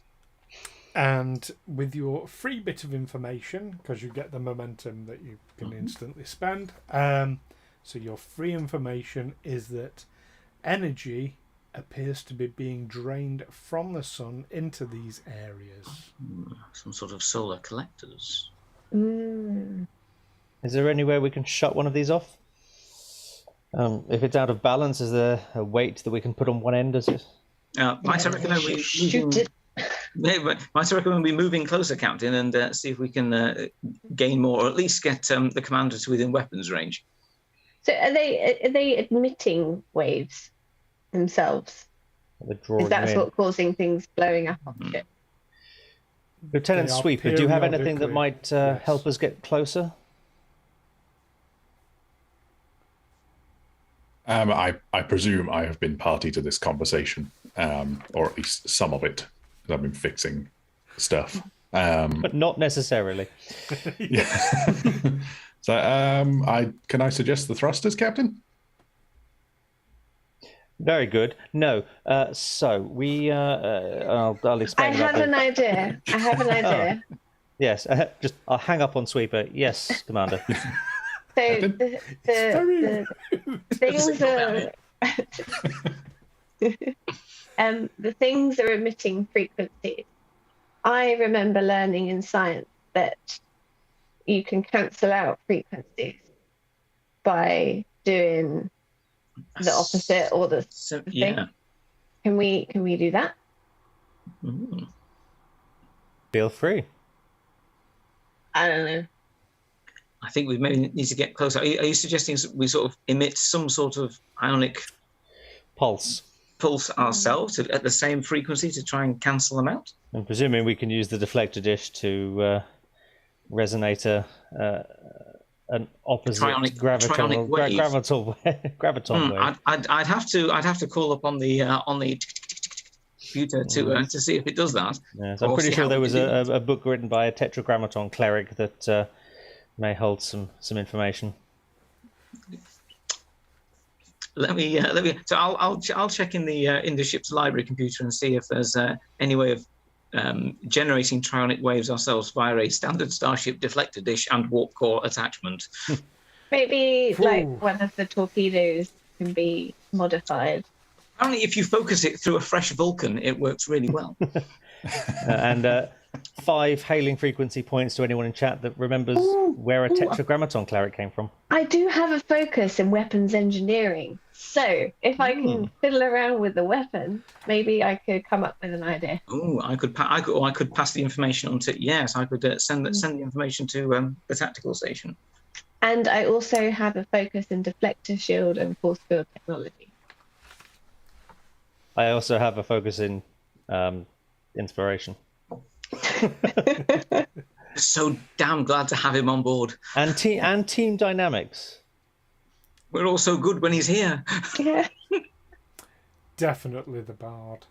And with your free bit of information, because you get the momentum that you can instantly spend, so your free information is that energy appears to be being drained from the sun into these areas. Some sort of solar collectors. Is there any way we can shut one of these off? If it's out of balance, is there a weight that we can put on one end? Might I recommend we shoot it? Might I recommend we moving closer, Captain, and see if we can gain more, or at least get the commander to within weapons range. So are they admitting waves themselves? Is that what's causing things blowing up on the ship? Lieutenant Sweeper, do you have anything that might help us get closer? I presume I have been party to this conversation, or at least some of it. I've been fixing stuff, but not necessarily. Yeah. So, can I suggest the thrusters, Captain? Very good. No. So we. I'll explain. I have an idea. Oh, yes. I'll hang up on Sweeper. Yes, Commander. So the things are. The things are emitting frequencies. I remember learning in science that you can cancel out frequencies by doing the opposite or the thing. Yeah. Can we do that? Feel free. I don't know. I think we may need to get closer. Are you suggesting we sort of emit some sort of ionic pulse ourselves at the same frequency to try and cancel them out? I'm presuming we can use the deflector dish to resonate an opposite graviton wave. I'd have to call up on the computer to see if it does that. Yes, I'm pretty sure there was a book written by a tetragrammaton cleric that may hold some information. Let me. So I'll check in the ship's library computer and see if there's any way of generating trionic waves ourselves via a standard Starship deflector dish and warp core attachment. Maybe like one of the torpedoes can be modified. Apparently, if you focus it through a fresh Vulcan, it works really well. And 5 hailing frequency points to anyone in chat that remembers where a tetragrammaton cleric came from. I do have a focus in weapons engineering, so if I can fiddle around with the weapon, maybe I could come up with an idea. Oh, I could pass the information on to. Yes, I could send the information to the tactical station. And I also have a focus in deflector shield and force field technology. I also have a focus in inspiration. So damn glad to have him on board. And team dynamics. We're all so good when he's here. Yeah. Definitely the bard.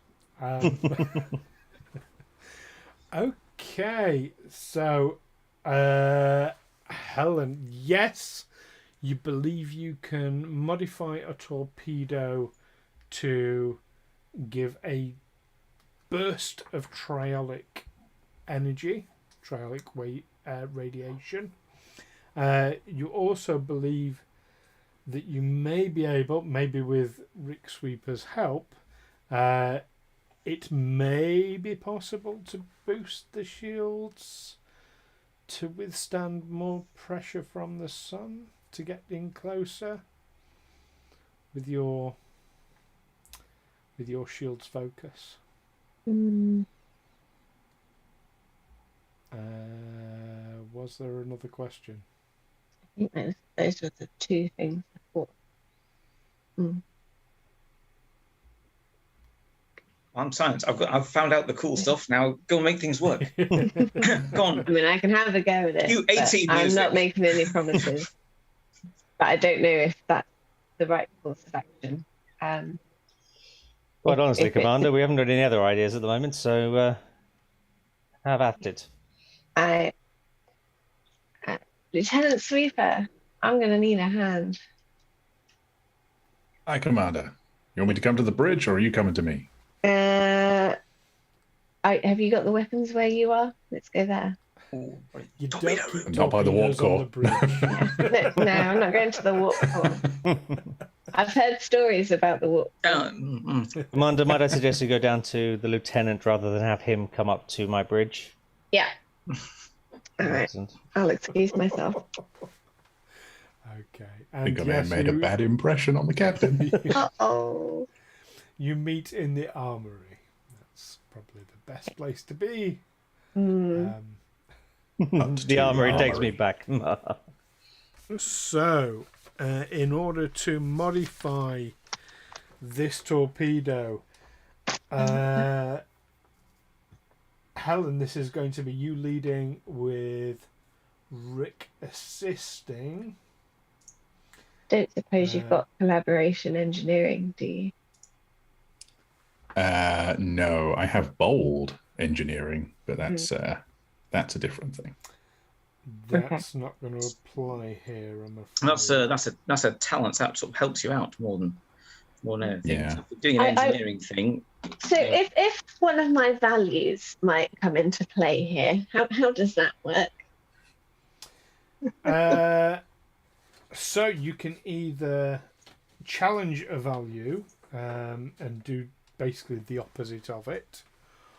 Okay, so Helen, yes, you believe you can modify a torpedo to give a burst of triolic energy, triolic radiation, You also believe that you may be able, maybe with Rick Sweeper's help, it may be possible to boost the shields to withstand more pressure from the sun, to get in closer with your shield's focus. Was there another question? I think those were the two things I thought. I'm science. I've found out the cool stuff. Now go and make things work. Go on. I mean, I can have a go at it. You 18 I'm music. not making any promises. But I don't know if that's the right course of action. Quite honestly, if Commander, we haven't got any other ideas at the moment, so have at it. Lieutenant Sweeper, I'm going to need a hand. Hi, Commander. You want me to come to the bridge, or are you coming to me? Have you got the weapons where you are? Let's go there. You don't Torpedo. keep Not by the warp torpedoes on core. the bridge. No, I'm not going to the warp core. I've heard stories about the warp core. Commander, might I suggest you go down to the lieutenant rather than have him come up to my bridge? Yeah. All right. Excellent. I'll excuse myself. Okay. I think I And may have made a bad impression on the captain. Uh-oh. you meet in the armory. That's probably the best place to be. Up to The armory takes armory. me back. So, in order to modify this torpedo, Helen, this is going to be you leading with Rick assisting. Don't suppose you've got collaboration engineering, do you? No, I have bold engineering, but that's a different thing. That's not going to apply here, I'm afraid. That's a talent that sort of helps you out more than anything. Yeah. So if you're doing an engineering thing. So if one of my values might come into play here, how does that work? So you can either challenge a value and do basically the opposite of it,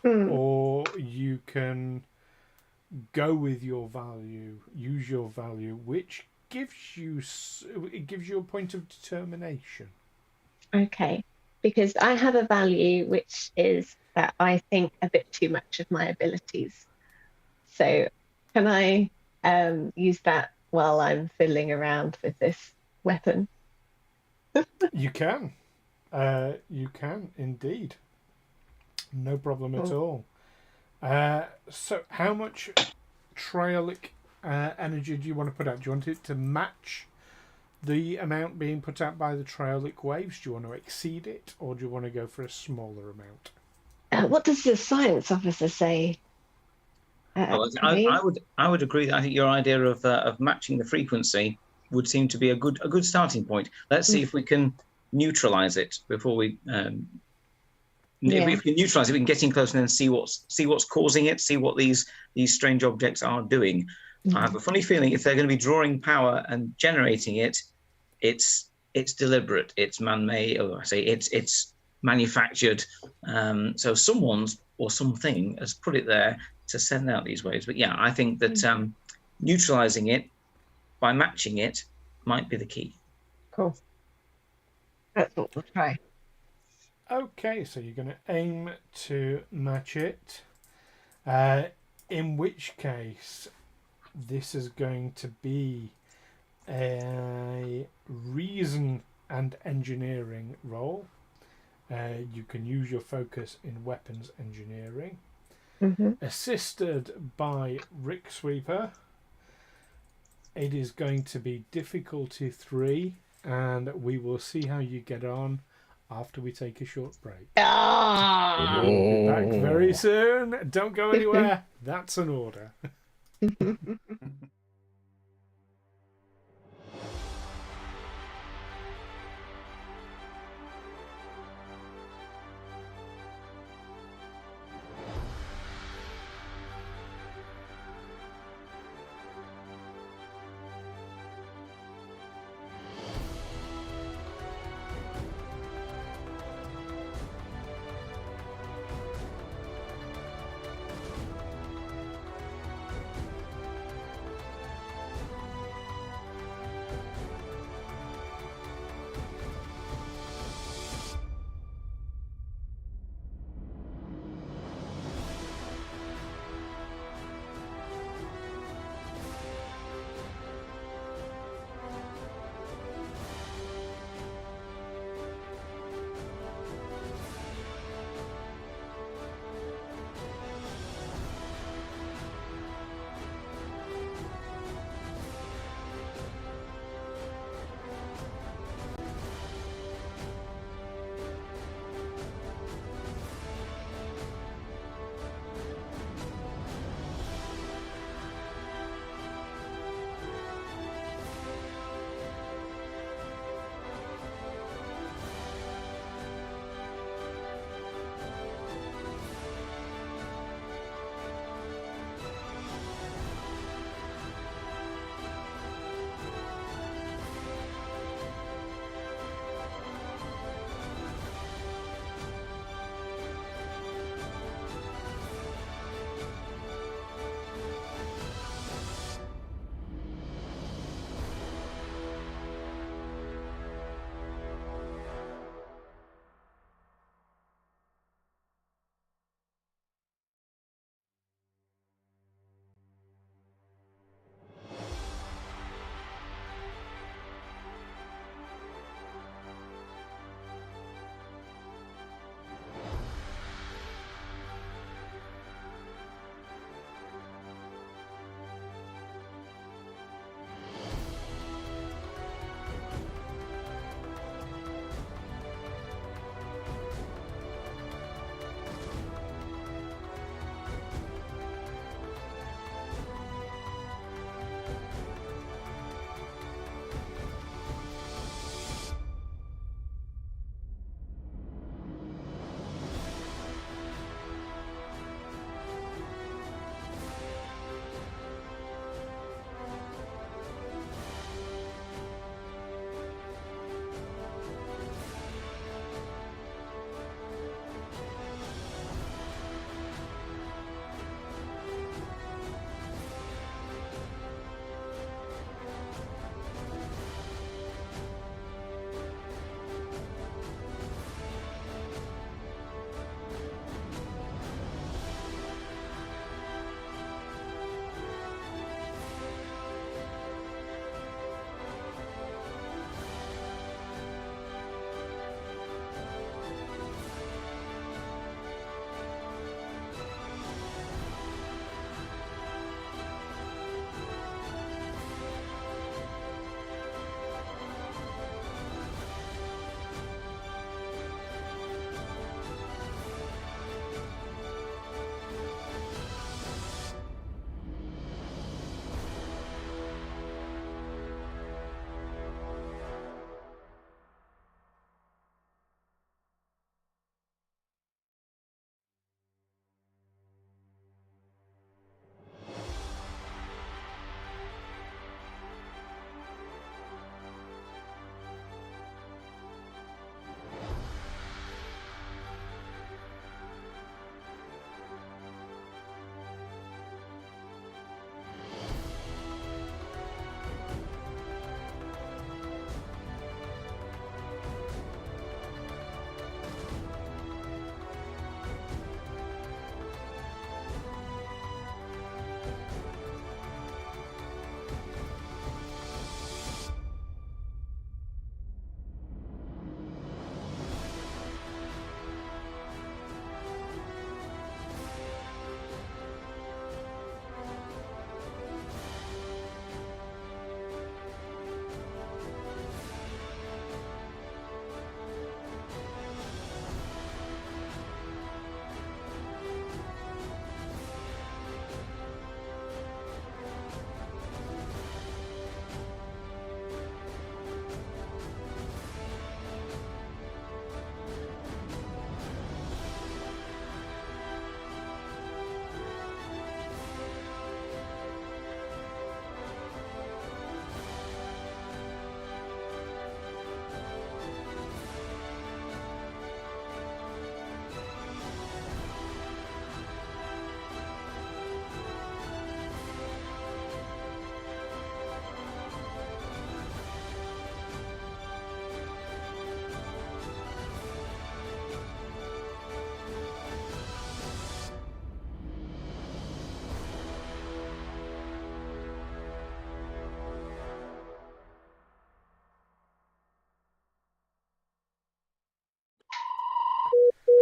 or you can go with your value, use your value, which gives you a point of determination. Okay, because I have a value which is that I think a bit too much of my abilities. So can I use that while I'm fiddling around with this weapon? You can. You can indeed. No problem at all. So how much trialic energy do you want to put out? Do you want it to match the amount being put out by the trialic waves? Do you want to exceed it, or do you want to go for a smaller amount? What does the science officer say? I would agree. I think your idea of matching the frequency would seem to be a good starting point. Let's see if we can neutralize it before we. If we can neutralize it, we can get in close and then see what's causing it, see what these strange objects are doing. I have a funny feeling if they're going to be drawing power and generating it, it's deliberate, it's man-made, or I say it's manufactured. So someone's or something has put it there to send out these waves. But yeah, I think that neutralizing it by matching it might be the key. Cool. That's what we'll try. Okay, so you're going to aim to match it. In which case, this is going to be a reason and engineering roll. You can use your focus in weapons engineering. Assisted by Rick Sweeper. It is going to be difficulty 3, and we will see how you get on after we take a short break. Ah! We'll be back very soon. Don't go anywhere. That's an order.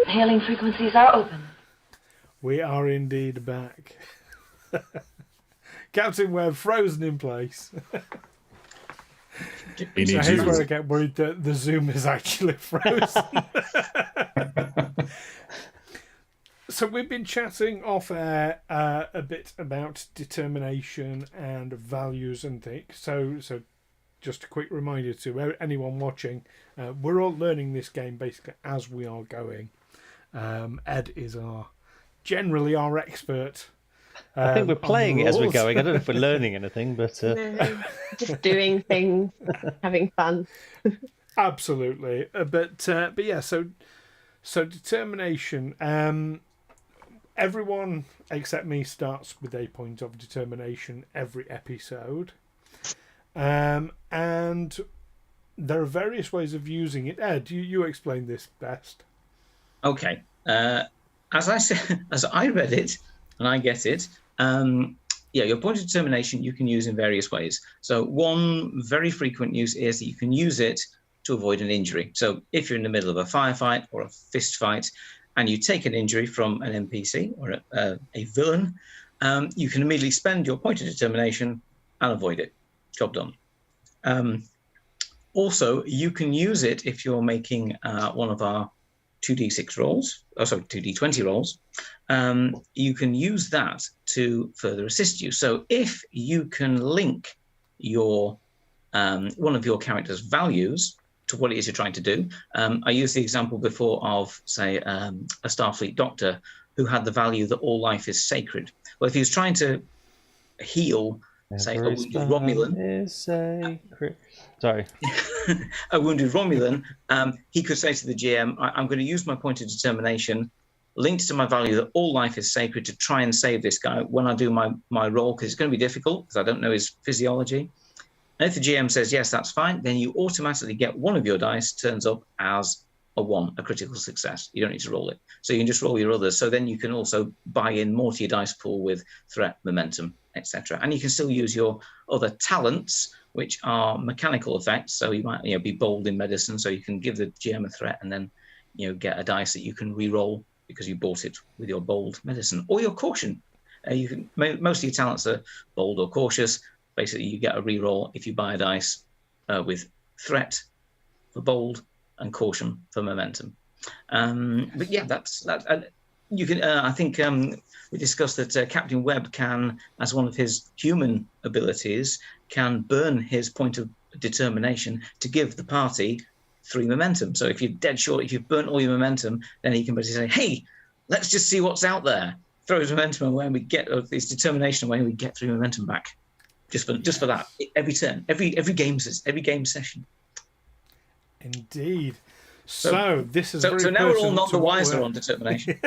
Hailing frequencies are open. We are indeed back. Captain Webb frozen in place. He So needs here's where I you. get worried that the Zoom is actually frozen. So we've been chatting off air a bit about determination and values and things. So just a quick reminder to anyone watching, we're all learning this game basically as we are going. Ed is generally our expert. I think we're on the playing it as we're rules. going. I don't know if we're learning anything, but No, just doing things, having fun. Absolutely, but yeah. So determination. Everyone except me starts with a point of determination every episode, and there are various ways of using it. Ed, you explain this best. Okay. As I said, as I read it, and I get it. Your point of determination you can use in various ways. So one very frequent use is that you can use it to avoid an injury. So if you're in the middle of a firefight or a fist fight, and you take an injury from an NPC or a villain, you can immediately spend your point of determination and avoid it. Job done. Also, you can use it if you're making one of our 2d6 rolls, 2d20 rolls. You can use that to further assist you. So if you can link your one of your character's values to what it is you're trying to do. I used the example before of, say, a Starfleet doctor who had the value that all life is sacred. Well, if he was trying to heal, say, a wounded Romulan, is sacred. Sorry. a wounded Romulan, he could say to the GM, I'm going to use my point of determination linked to my value that all life is sacred to try and save this guy when I do my role, because it's going to be difficult because I don't know his physiology. And if the GM says, yes, that's fine, then you automatically get one of your dice turns up as a 1, a critical success. You don't need to roll it. So you can just roll your others. So then you can also buy in more to your dice pool with threat, momentum, etc. And you can still use your other talents, which are mechanical effects. So you might be bold in medicine, so you can give the GM a threat and then get a dice that you can re-roll because you bought it with your bold medicine. Or your caution. You can most of your talents are bold or cautious. Basically, you get a re-roll if you buy a dice with threat for bold and caution for momentum. But yeah, that's that. You can. I think we discussed that Captain Webb can, as one of his human abilities, can burn his point of determination to give the party 3 momentum. So if you're dead short, if you've burnt all your momentum, then he can basically say, "Hey, let's just see what's out there." Throw his momentum away, and we get his determination away, and we get 3 momentum back. Just for that, every turn, every game session. Very so now we're all not the wiser on determination.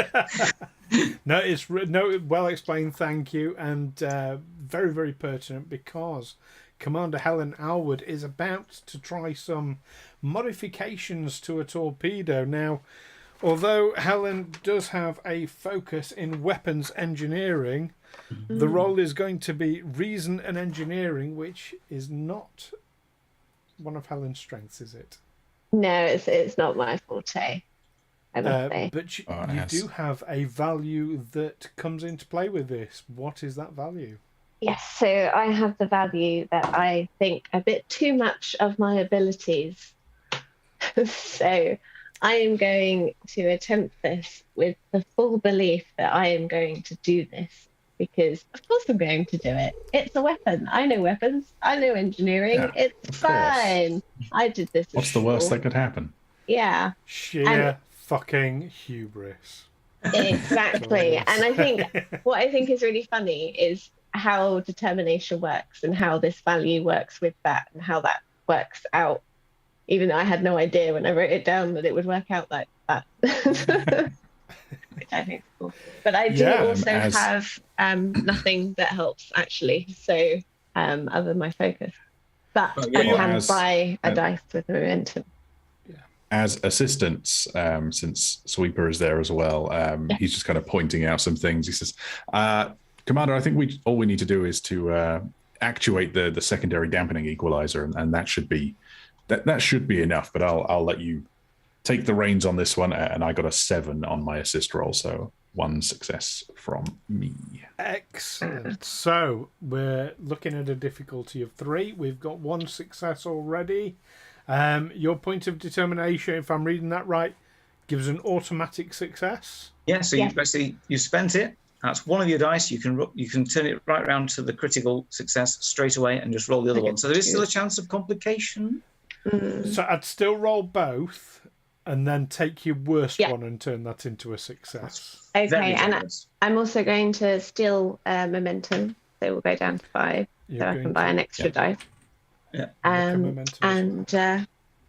No, it's well explained. Thank you, and very, very pertinent, because Commander Helen Alward is about to try some modifications to a torpedo. Now, although Helen does have a focus in weapons engineering, the role is going to be reason and engineering, which is not one of Helen's strengths, is it? No, it's not my forte, I must say. But you do have a value that comes into play with this. What is that value? Yes, so I have the value that I think a bit too much of my abilities. So I am going to attempt this with the full belief that I am going to do this, because of course I'm going to do it. It's a weapon. I know weapons. I know engineering. Yeah, it's fine. I did this. What's the worst that could happen? Yeah. Sheer fucking hubris. Exactly. And I think what I think is really funny is how determination works and how this value works with that and how that works out. Even though I had no idea when I wrote it down that it would work out like that. Which I think is cool. But I do also have nothing that helps, actually. So other than my focus. But I can buy a dice with momentum. As assistants, since Sweeper is there as well, he's just kind of pointing out some things. He says, Commander, I think all we need to do is to actuate the secondary dampening equalizer, and that should be that should be enough. But I'll let you take the reins on this one, and I got a 7 on my assist roll, so 1 success from me. Excellent. So we're looking at a difficulty of 3. We've got 1 success already. Your point of determination, if I'm reading that right, gives an automatic success. Yeah, so you basically you spent it. That's one of your dice. You can turn it right around to the critical success straight away and just roll the other one. So there is still a chance of complication. So I'd still roll both and then take your worst one and turn that into a success. Okay, and I'm also going to steal momentum, so we'll go down to 5, so I can buy an extra dice. Yeah. And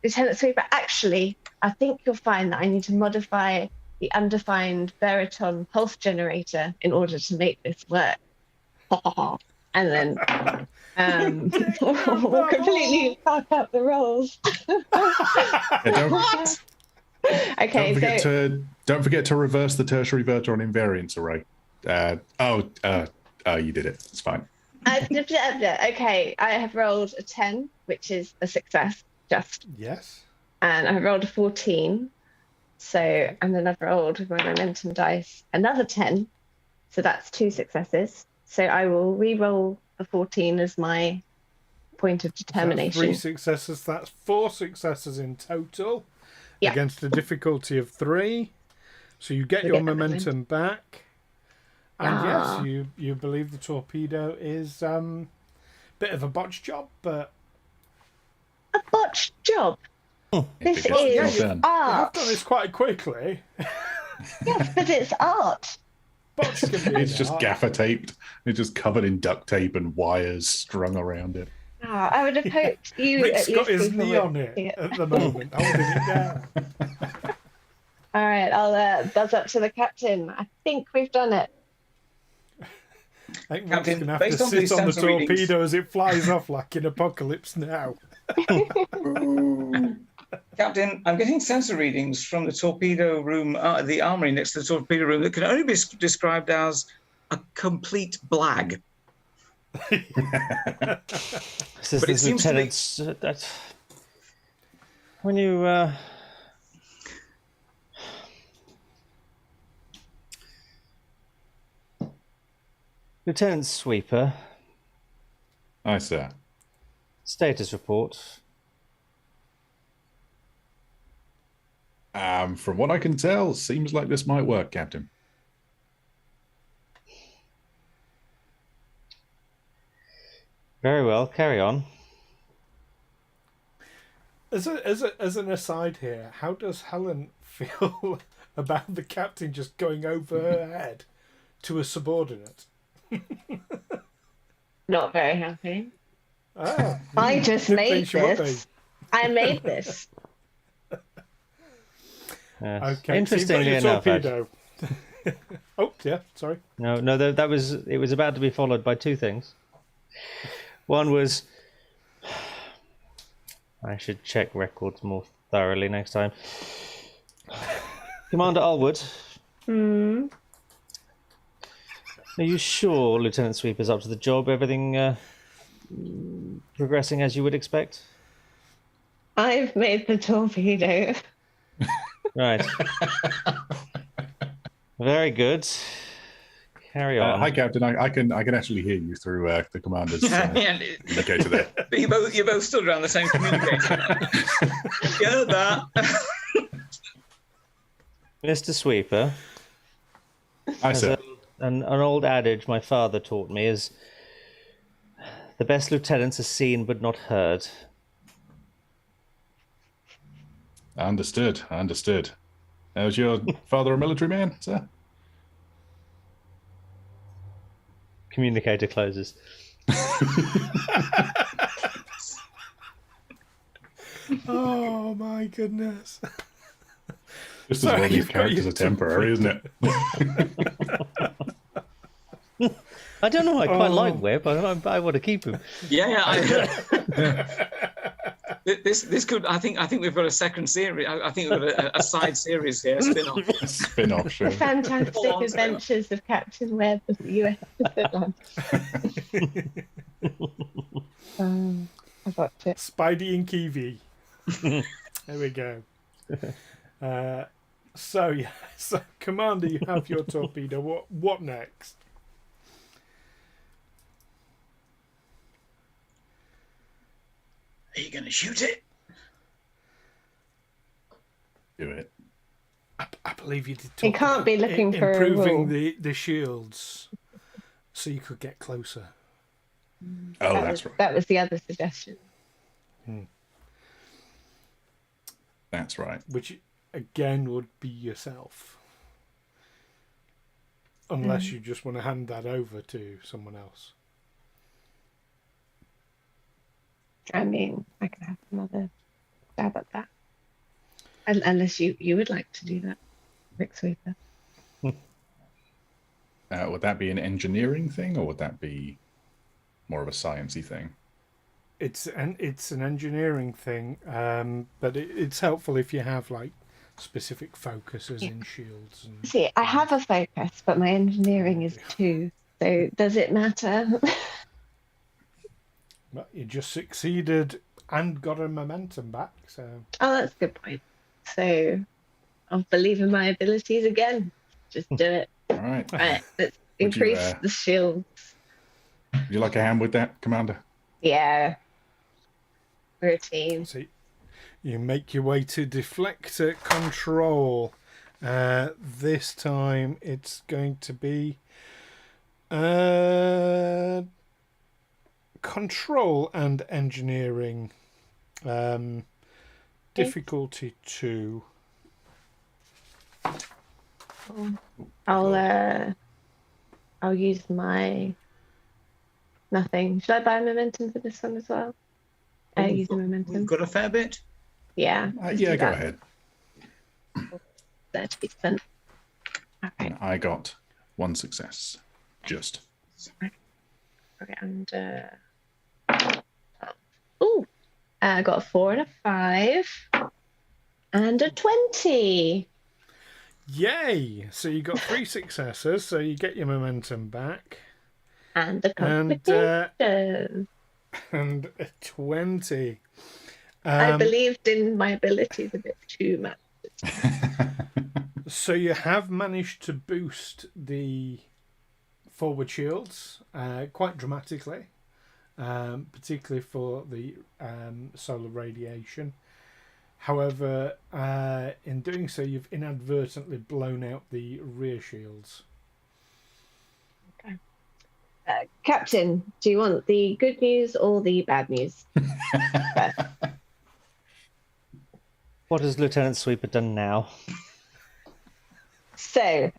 Lieutenant Sweeper, actually, I think you'll find that I need to modify the undefined baritone pulse generator in order to make this work. And then we'll completely fuck up the rolls. Okay, don't forget to reverse the tertiary verton invariance array. You did it. It's fine. Okay, I have rolled a 10, which is a success, just. Yes. And I've rolled a 14. So, and then I've rolled with my momentum dice another 10. So that's 2 successes. So I will re-roll the 14 as my point of determination. That's 3 successes. That's 4 successes in total against a difficulty of 3. So you get your momentum back. And yes, you believe the torpedo is a bit of a botched job, but... A botched job? This is art. I've done this quite quickly. Yes, but it's art. It's just gaffer taped. It's just covered in duct tape and wires strung around it. Oh, I would have hoped you. Rick's got his knee on it at the moment, holding it down. All right, I'll buzz up to the captain. I think we've done it. I think Rick's going to have to sit on the torpedo as it flies off like in Apocalypse Now. Captain, I'm getting sensor readings from the torpedo room, the armory next to the torpedo room, that can only be described as a complete blag. Says the lieutenants. When you Lieutenant Sweeper. Aye, sir. Status report. From what I can tell, seems like this might work, Captain. Very well, carry on. As an aside here, how does Helen feel about the captain just going over her head to a subordinate? Not very happy. Oh, I just made this. I made this. Okay. Interestingly enough, oh yeah, sorry. No, that was it. Was about to be followed by 2 things. One was I should check records more thoroughly next time. Commander Alward. Are you sure Lieutenant Sweeper's up to the job? Everything progressing as you would expect? I've made the torpedo. Right. Very good. Carry on. Hi, Captain. I can actually hear you through the commander's communicator there. But you both stood around the same communicator. Yeah, that. Mr. Sweeper. Hi, sir. An old adage my father taught me is the best lieutenants are seen but not heard. Understood. Was your father a military man, sir? Communicator closes. Oh my goodness. Just as well these characters are temporary, isn't it? I don't know. I quite like Webb. I want to keep him. This could. I think we've got a second series. I think we've got a side series here, spin-off show. The fantastic adventures of Captain Webb of the USS Atlantis. I got it. Spidey and Kiwi. There we go. So yeah, so Commander, you have your torpedo. What next? Are you going to shoot it? Do it. I believe you did talk You can't be about looking for a improving rule. the shields so you could get closer. Oh, That that's was, right. that was the other suggestion. That's right. Which again would be yourself. Unless you just want to hand that over to someone else. I mean, I can have another stab at that. Unless you would like to do that, Rick Sweeper. Would that be an engineering thing, or would that be more of a sciencey thing? It's an engineering thing, but it's helpful if you have like specific focuses in shields. And See, I have a focus, but my engineering is 2. So does it matter? Well, you just succeeded and got a momentum back. So Oh, that's a good point. So I'll believe in my abilities again. Just do it. All right. Right, let's Would you, increase the shield. Would you like a hand with that, Commander? Yeah. We're a team. so you make your way to deflector control. This time it's going to be control and engineering. Difficulty 2. I'll use my nothing. Should I buy momentum for this one as well? Use the momentum. We've got a fair bit. Yeah. let's Yeah, do go that. ahead. 30%. Okay. I got 1 success. Just. Okay. And I got a 4 and a 5 and a 20. Yay! So you got 3 successes, so you get your momentum back. And a And complication. and a 20. I believed in my abilities a bit too much. So you have managed to boost the forward shields quite dramatically, particularly for the solar radiation. However, in doing so, you've inadvertently blown out the rear shields. Captain, do you want the good news or the bad news? What has Lieutenant Sweeper done now? So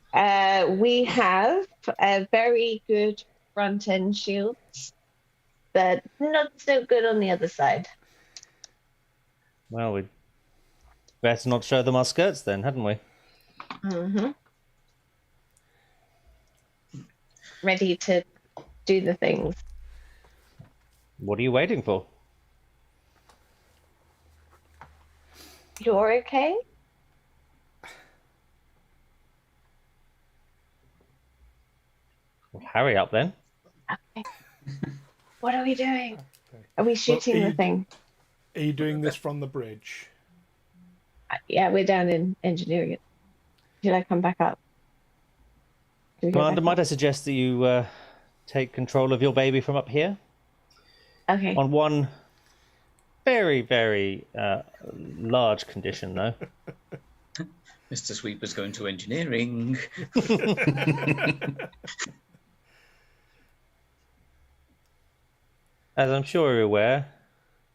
we have a very good front end shields, but not so good on the other side. Well, we'd better not show them our skirts then, hadn't we? Mm-hmm. Ready to do the things. What are you waiting for? You're okay? Well, hurry up then. Okay. What are we doing? Are we shooting the thing? Are you doing this from the bridge? Yeah, we're down in engineering it. Should I come back up? Should we go Commander, back might I up? suggest that you take control of your baby from up here? Okay. On one very, very large condition, though. Mr. Sweeper's going to engineering. As I'm sure you're aware,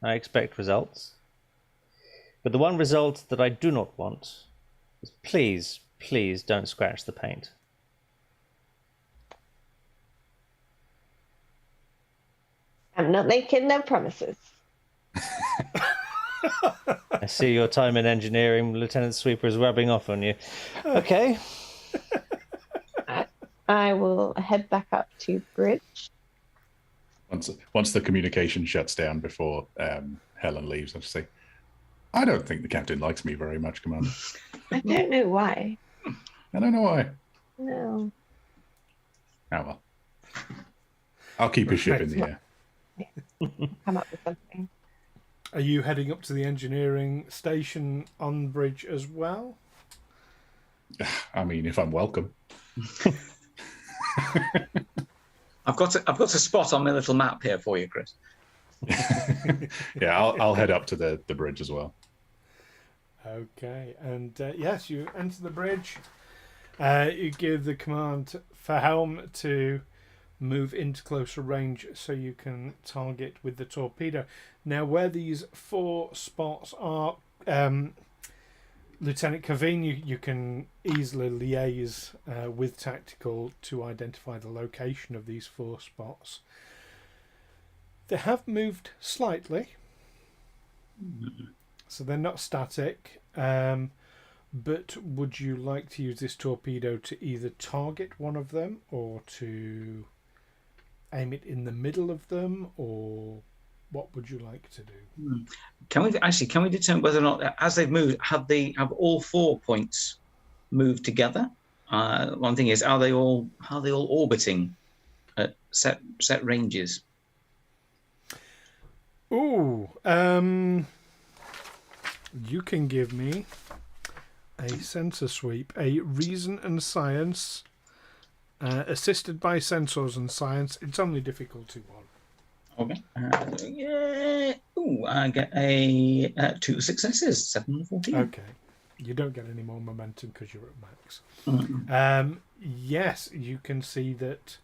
I expect results. But the one result that I do not want is please, please don't scratch the paint. I'm not making no promises. I see your time in engineering, Lieutenant Sweeper, is rubbing off on you. Okay. I will head back up to bridge. Once the communication shuts down before Helen leaves, I'll just say, I don't think the captain likes me very much, Commander. I don't know why. I don't know why. No. Oh, well. I'll keep his ship in the air. Come up with something. Are you heading up to the engineering station on bridge as well? I mean, if I'm welcome. I've got a spot on my little map here for you, Chris. Yeah, I'll head up to the bridge as well. Okay, and yes, you enter the bridge. You give the command for Helm to move into closer range so you can target with the torpedo. Now, where these 4 spots are, Lieutenant Caveen, you can easily liaise with Tactical to identify the location of these 4 spots. They have moved slightly, so they're not static. But would you like to use this torpedo to either target one of them or to aim it in the middle of them, or what would you like to do? Can we determine whether or not, as they've moved, have all 4 points moved together? One thing is, are they all orbiting at set ranges? Ooh, you can give me a sensor sweep, a reason and science, assisted by sensors and science. It's only difficulty 1. Okay. Yeah. Ooh, I get a 2 successes, 7 and 14. Okay. You don't get any more momentum because you're at max. Mm-hmm. Yes, you can see that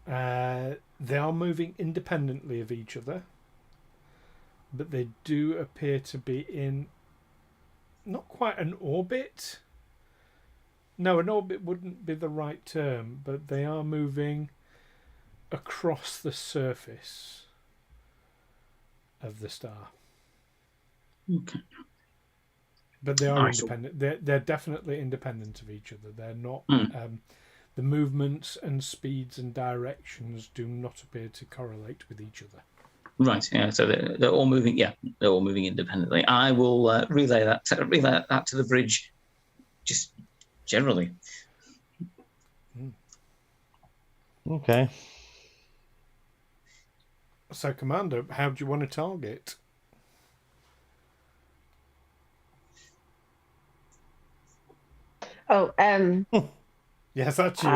they are moving independently of each other, but they do appear to be in not quite an orbit. No, an orbit wouldn't be the right term, but they are moving across the surface of the star. Okay. But they are independent. They're definitely independent of each other. They're not. The movements and speeds and directions do not appear to correlate with each other. Right. Yeah. So they're all moving. Yeah, they're all moving independently. I will relay that to the bridge, just generally. Okay. So, Commander, how do you want to target? Oh, Yes, that's you.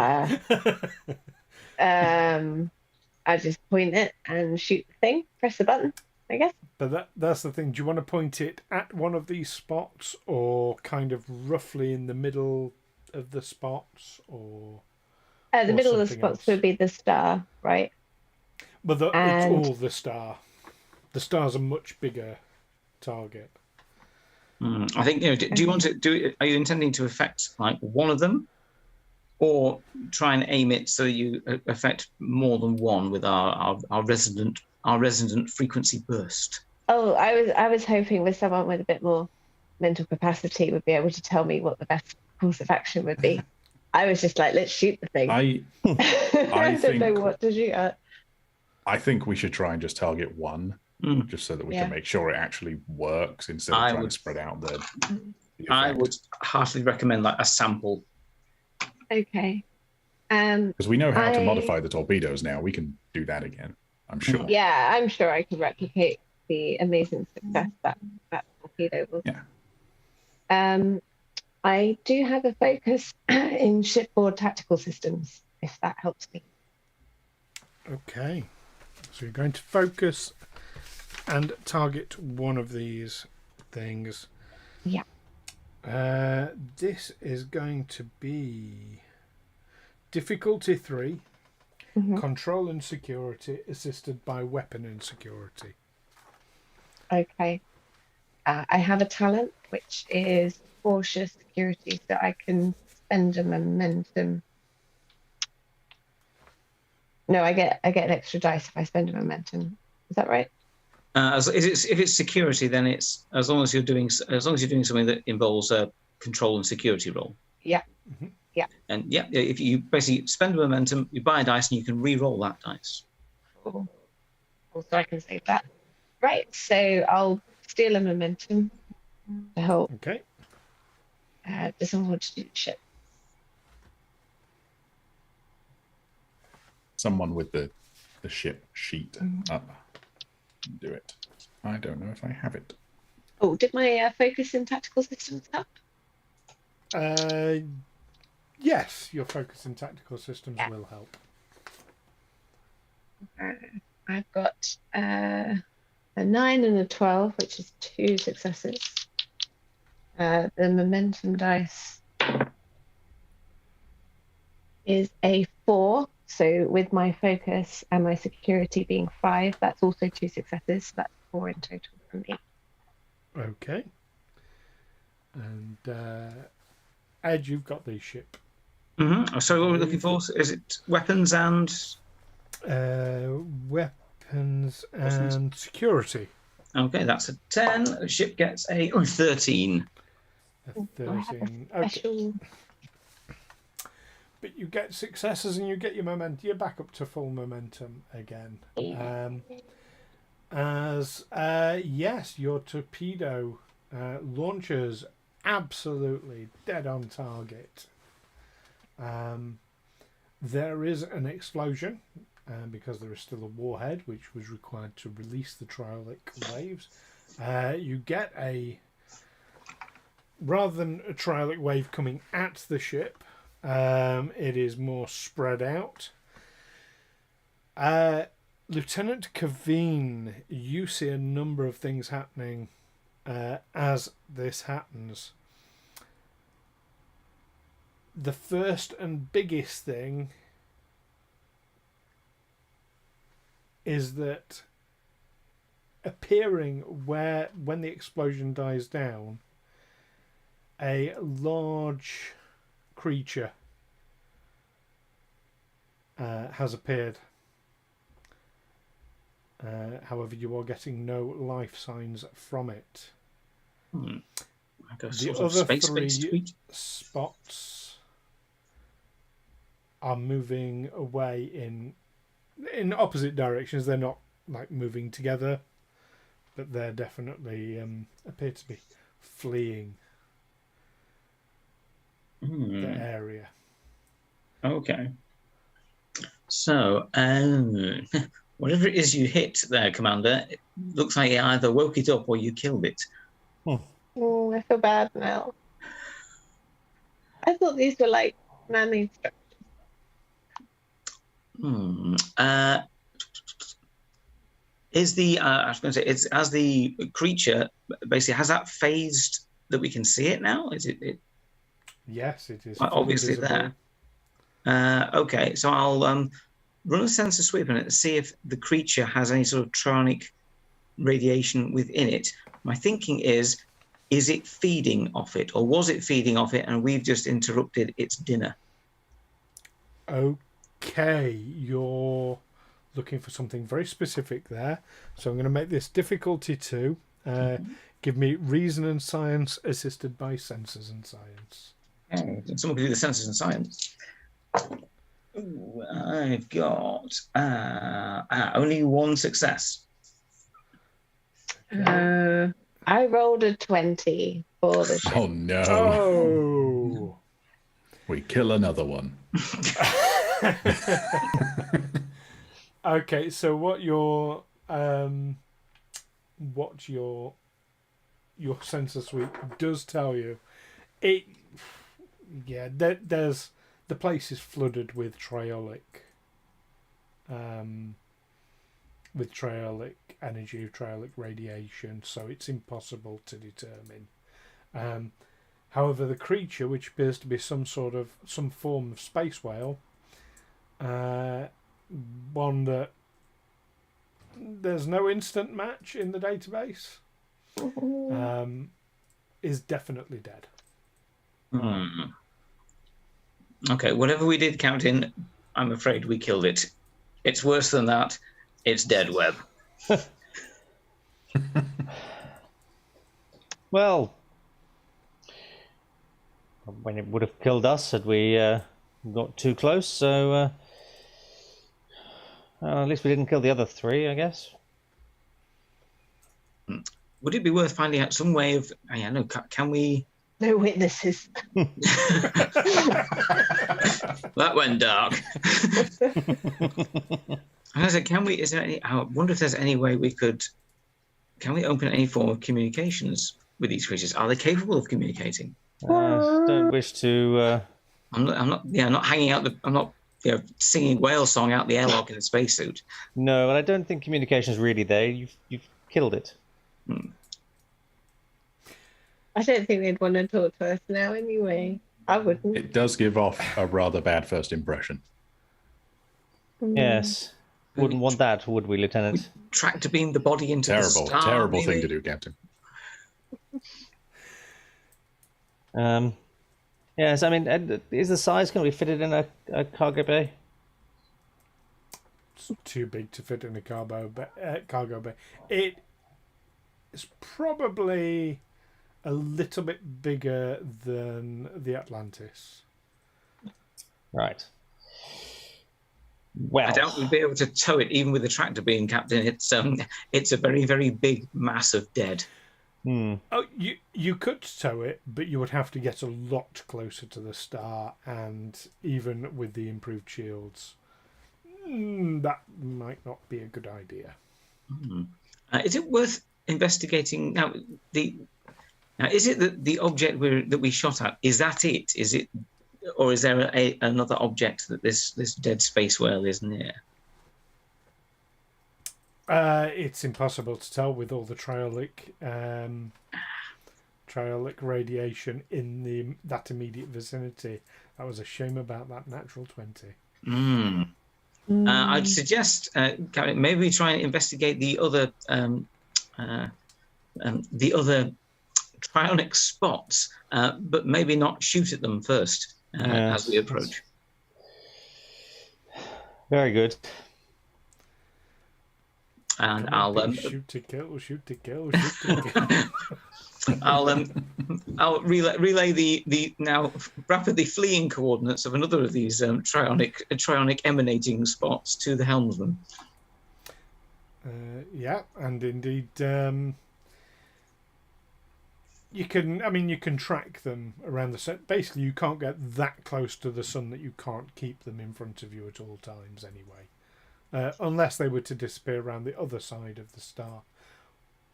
I just point it and shoot the thing. Press the button, I guess. But that's the thing. Do you want to point it at one of these spots, or kind of roughly in the middle of the spots, or The middle of the something spots else? would be the star, right? But it's And- all the star. The star's a much bigger target. I think, do you want to do it? Are you intending to affect like one of them, or try and aim it so you affect more than one with our resident frequency burst? Oh, I was hoping with someone with a bit more mental capacity would be able to tell me what the best course of action would be. I was just like, let's shoot the thing. I don't know what to shoot at. I think we should try and just target one, just so that we can make sure it actually works instead of trying to spread out the I effect. would heartily recommend like a sample. Okay. Because we know how to modify the torpedoes now. We can do that again, I'm sure. Yeah, I'm sure I could replicate the amazing success that torpedo will. Yeah. I do have a focus in shipboard tactical systems, if that helps me. Okay. So you're going to focus and target one of these things. Yeah. This is going to be difficulty 3, control and security, assisted by weapon and security. Okay. I have a talent which is cautious security, so I can spend a momentum. No, I get an extra dice if I spend a momentum. Is that right? If it's security, then it's as long as you're doing something that involves a control and security roll. Yeah. Yeah. And if you basically spend a momentum, you buy a dice and you can re-roll that dice. Cool. Also, I can save that. Right. So I'll steal a momentum to help. Okay. Disorder to ship. Someone with the ship sheet up. Do it. I don't know if I have it. Oh, did my focus in tactical systems help? Yes, your focus in tactical systems will help. I've got a 9 and a 12, which is 2 successes. The momentum dice is a 4. So with my focus and my security being 5, that's also 2 successes. So that's 4 in total for me. Okay. And Ed, you've got the ship. Mm-hmm. So what we're looking for, is it weapons and... Weapons and security. Okay, that's a 10. The ship gets a 13. A Do I have a 13. Okay. special... But you get successes and you get your momentum. You're back up to full momentum again. Yes, your torpedo launchers absolutely dead on target. There is an explosion because there is still a warhead which was required to release the triolic waves. You get rather than a triolic wave coming at the ship, it is more spread out. Lieutenant Kaveen, you see a number of things happening as this happens. The first and biggest thing is that appearing when the explosion dies down, a large creature has appeared. However, you are getting no life signs from it. Like a The sort of other space-based three tweet. spots are moving away in opposite directions. They're not like moving together, but they're definitely appear to be fleeing the area. Okay. So, whatever it is you hit there, Commander, it looks like you either woke it up or you killed it. Oh, I feel bad now. I thought these were like man-made structures. Is the I was going to say, it's as the creature basically, has that phased that we can see it now? Is it Yes, it is obviously visible. there? Okay, so I'll run a sensor sweep on it to see if the creature has any sort of tronic radiation within it. My thinking is it feeding off it, or was it feeding off it and we've just interrupted its dinner? Okay, you're looking for something very specific there. So I'm going to make this difficulty 2. Give me reason and science assisted by sensors and science. Someone can do the sensors and science. Ooh, I've got only 1 success. I rolled a 20 for the ship. Oh no. Oh. We kill another one. Okay, so what your sensor sweep does tell you, there's the place is flooded with triolic energy, triolic radiation, so it's impossible to determine. However, the creature, which appears to be some form of space whale, one that there's no instant match in the database, is definitely dead. Okay, whatever we did count in, I'm afraid we killed it. It's worse than that. It's dead, Webb. Well, when it would have killed us had we got too close, so at least we didn't kill the other 3, I guess. Would it be worth finding out some way of... can we... No witnesses. That went dark. I said, can we... Is there any... I wonder if there's any way we could can we open any form of communications with these creatures? Are they capable of communicating? Don't wish to. I'm not hanging out. I'm not singing whale song out the airlock in a spacesuit. No, and I don't think communication is really there. You've killed it. I don't think they'd want to talk to us now anyway. I wouldn't. It does give off a rather bad first impression. Yes. Wouldn't want that, would we, Lieutenant? Tractor beam the body into the star. Terrible thing maybe? to do, Captain. Yes, I mean, is the size going to be fitted in a cargo bay? It's too big to fit in a cargo bay. It's probably a little bit bigger than the Atlantis. Right. Well, I doubt we'd be able to tow it even with a tractor beam, Captain. It's a very, very big mass of dead. Oh, you could tow it, but you would have to get a lot closer to the star, and even with the improved shields, that might not be a good idea. Is it worth investigating now? Is it that the object that we shot at, is that it? Is it, or is there another object that this dead space whale is near? It's impossible to tell with all the triolic radiation in that immediate vicinity. That was a shame about that natural 20. I'd suggest maybe we try and investigate the other trionic spots, but maybe not shoot at them first as we approach. very good. And I'll shoot to kill, shoot to kill, shoot to kill. I'll relay the now rapidly fleeing coordinates of another of these trionic emanating spots to the helmsman. Yeah, and indeed, you can track them around the sun. Basically, you can't get that close to the sun that you can't keep them in front of you at all times anyway. Unless they were to disappear around the other side of the star,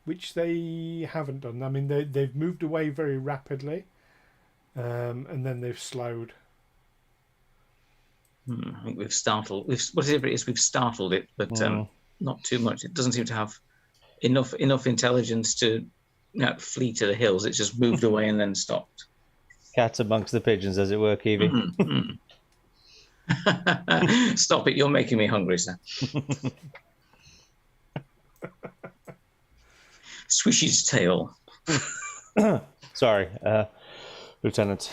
which they haven't done. I mean, they've moved away very rapidly, and then they've slowed. I think we've startled. Whatever it is, we've startled it, but not too much. It doesn't seem to have enough intelligence to flee to the hills. It's just moved away and then stopped. Cat amongst the pigeons, as it were, Kiwi. Stop it! You're making me hungry, sir. Swish his tail. Sorry, Lieutenant.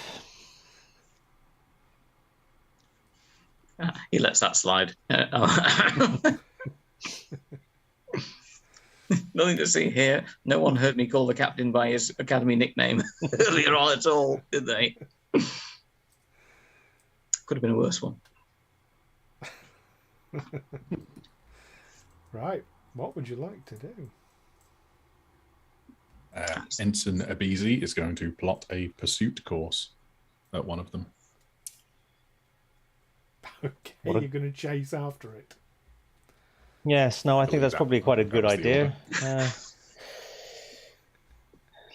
He lets that slide. Nothing to see here. No one heard me call the captain by his academy nickname earlier on at all, did they? Could have been a worse one. Right. What would you like to do? Ensign Abizi is going to plot a pursuit course at one of them. Okay, you're going to chase after it. Yes, no, I think that's probably quite a good idea.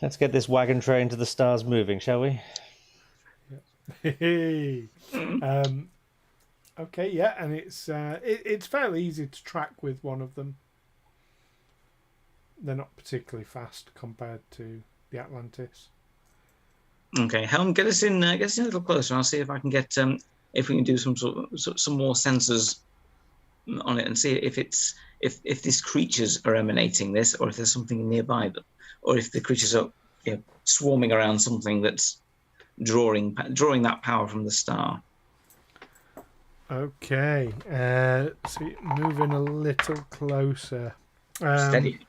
Let's get this wagon train to the stars moving, shall we? Hey. Okay, yeah, and it's fairly easy to track with one of them. They're not particularly fast compared to the Atlantis. Okay, Helen, get us in a little closer. I'll see if I can get if we can do some more sensors on it and see if these creatures are emanating this, or if there's something nearby them, or if the creatures are swarming around something that's drawing that power from the star. Okay, so moving a little closer. Steady.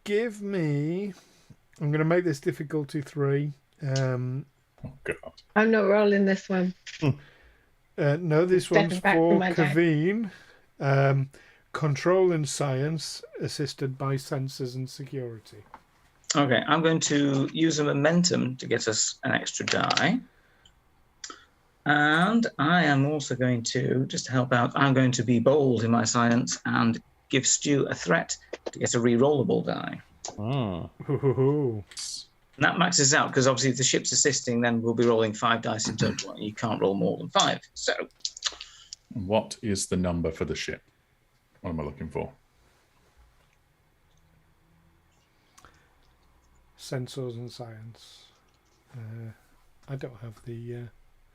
Give me. I'm going to make this difficulty 3. Oh God! I'm not rolling this one. No, this Stepping one's back for from my deck. Kaveen. Control and science, assisted by sensors and security. Okay, I'm going to use a momentum to get us an extra die. And I am also going to, just to help out, I'm going to be bold in my science and give Stu a threat to get a re-rollable die. Ooh. And that maxes out, because obviously if the ship's assisting, then we'll be rolling 5 dice in total, and you can't roll more than 5. So, What is the number for the ship? What am I looking for? Sensors and science. I don't have the...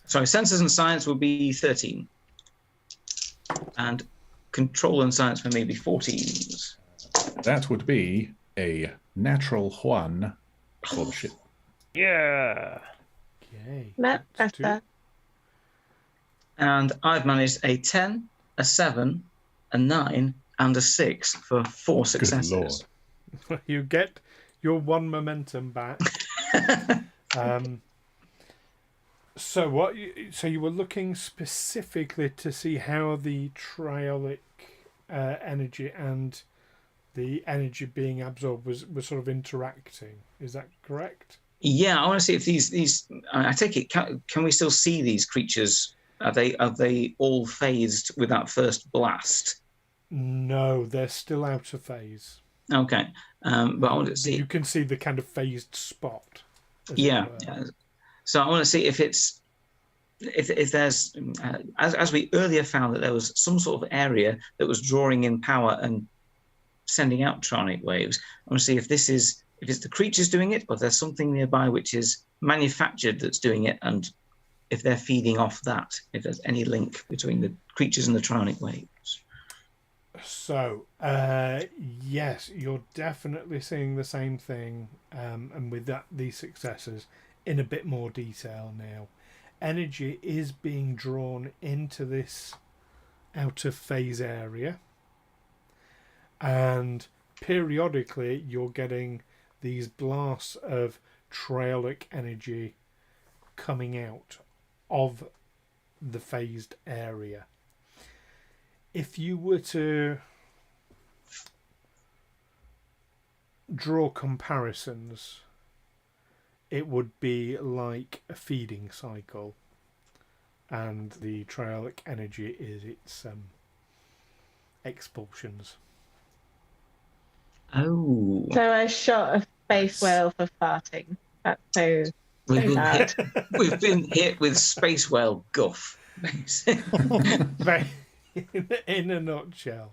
sorry, sensors and science will be 13. And control and science for maybe 14s. That would be a natural 1 for the ship. Yeah. Yay. Much That's two. better. And I've managed a 10, a 7, a 9, and a 6 for 4 successes. Lord. You get your 1 momentum back. So you were looking specifically to see how the triolic energy and the energy being absorbed was sort of interacting. Is that correct? Yeah, I want to see if these. I take it. Can we still see these creatures? Are they all phased with that first blast? No, they're still out of phase. Okay, but I want to see. You can see the kind of phased spot. Yeah. So I want to see if it's if there's as we earlier found that there was some sort of area that was drawing in power and sending out tronic waves. I want to see if it's the creatures doing it, or there's something nearby which is manufactured that's doing it, and if they're feeding off that, if there's any link between the creatures and the tronic waves. So, yes, you're definitely seeing the same thing, and with these successes in a bit more detail now. Energy is being drawn into this out of phase area, and periodically you're getting these blasts of triolic energy coming out of the phased area. If you were to draw comparisons, it would be like a feeding cycle, and the triolic energy is its expulsions. Oh, So I shot a space whale for farting. That's so bad. we've been hit with space whale guff. In a nutshell.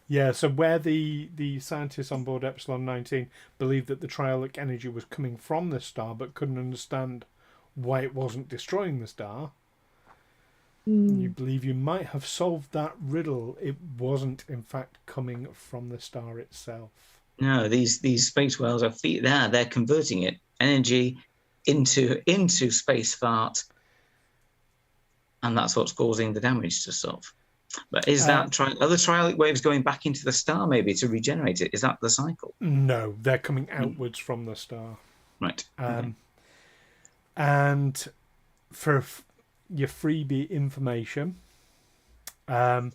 Yeah, so where the scientists on board Epsilon 19 believed that the triolic energy was coming from the star but couldn't understand why it wasn't destroying the star, you believe you might have solved that riddle. It wasn't, in fact, coming from the star itself. No, these space whales are they're converting energy into space fart, and that's what's causing the damage to stuff. But is that are the triolic waves going back into the star maybe to regenerate it? Is that the cycle? No, they're coming outwards from the star. Right. Okay. And for your freebie information, the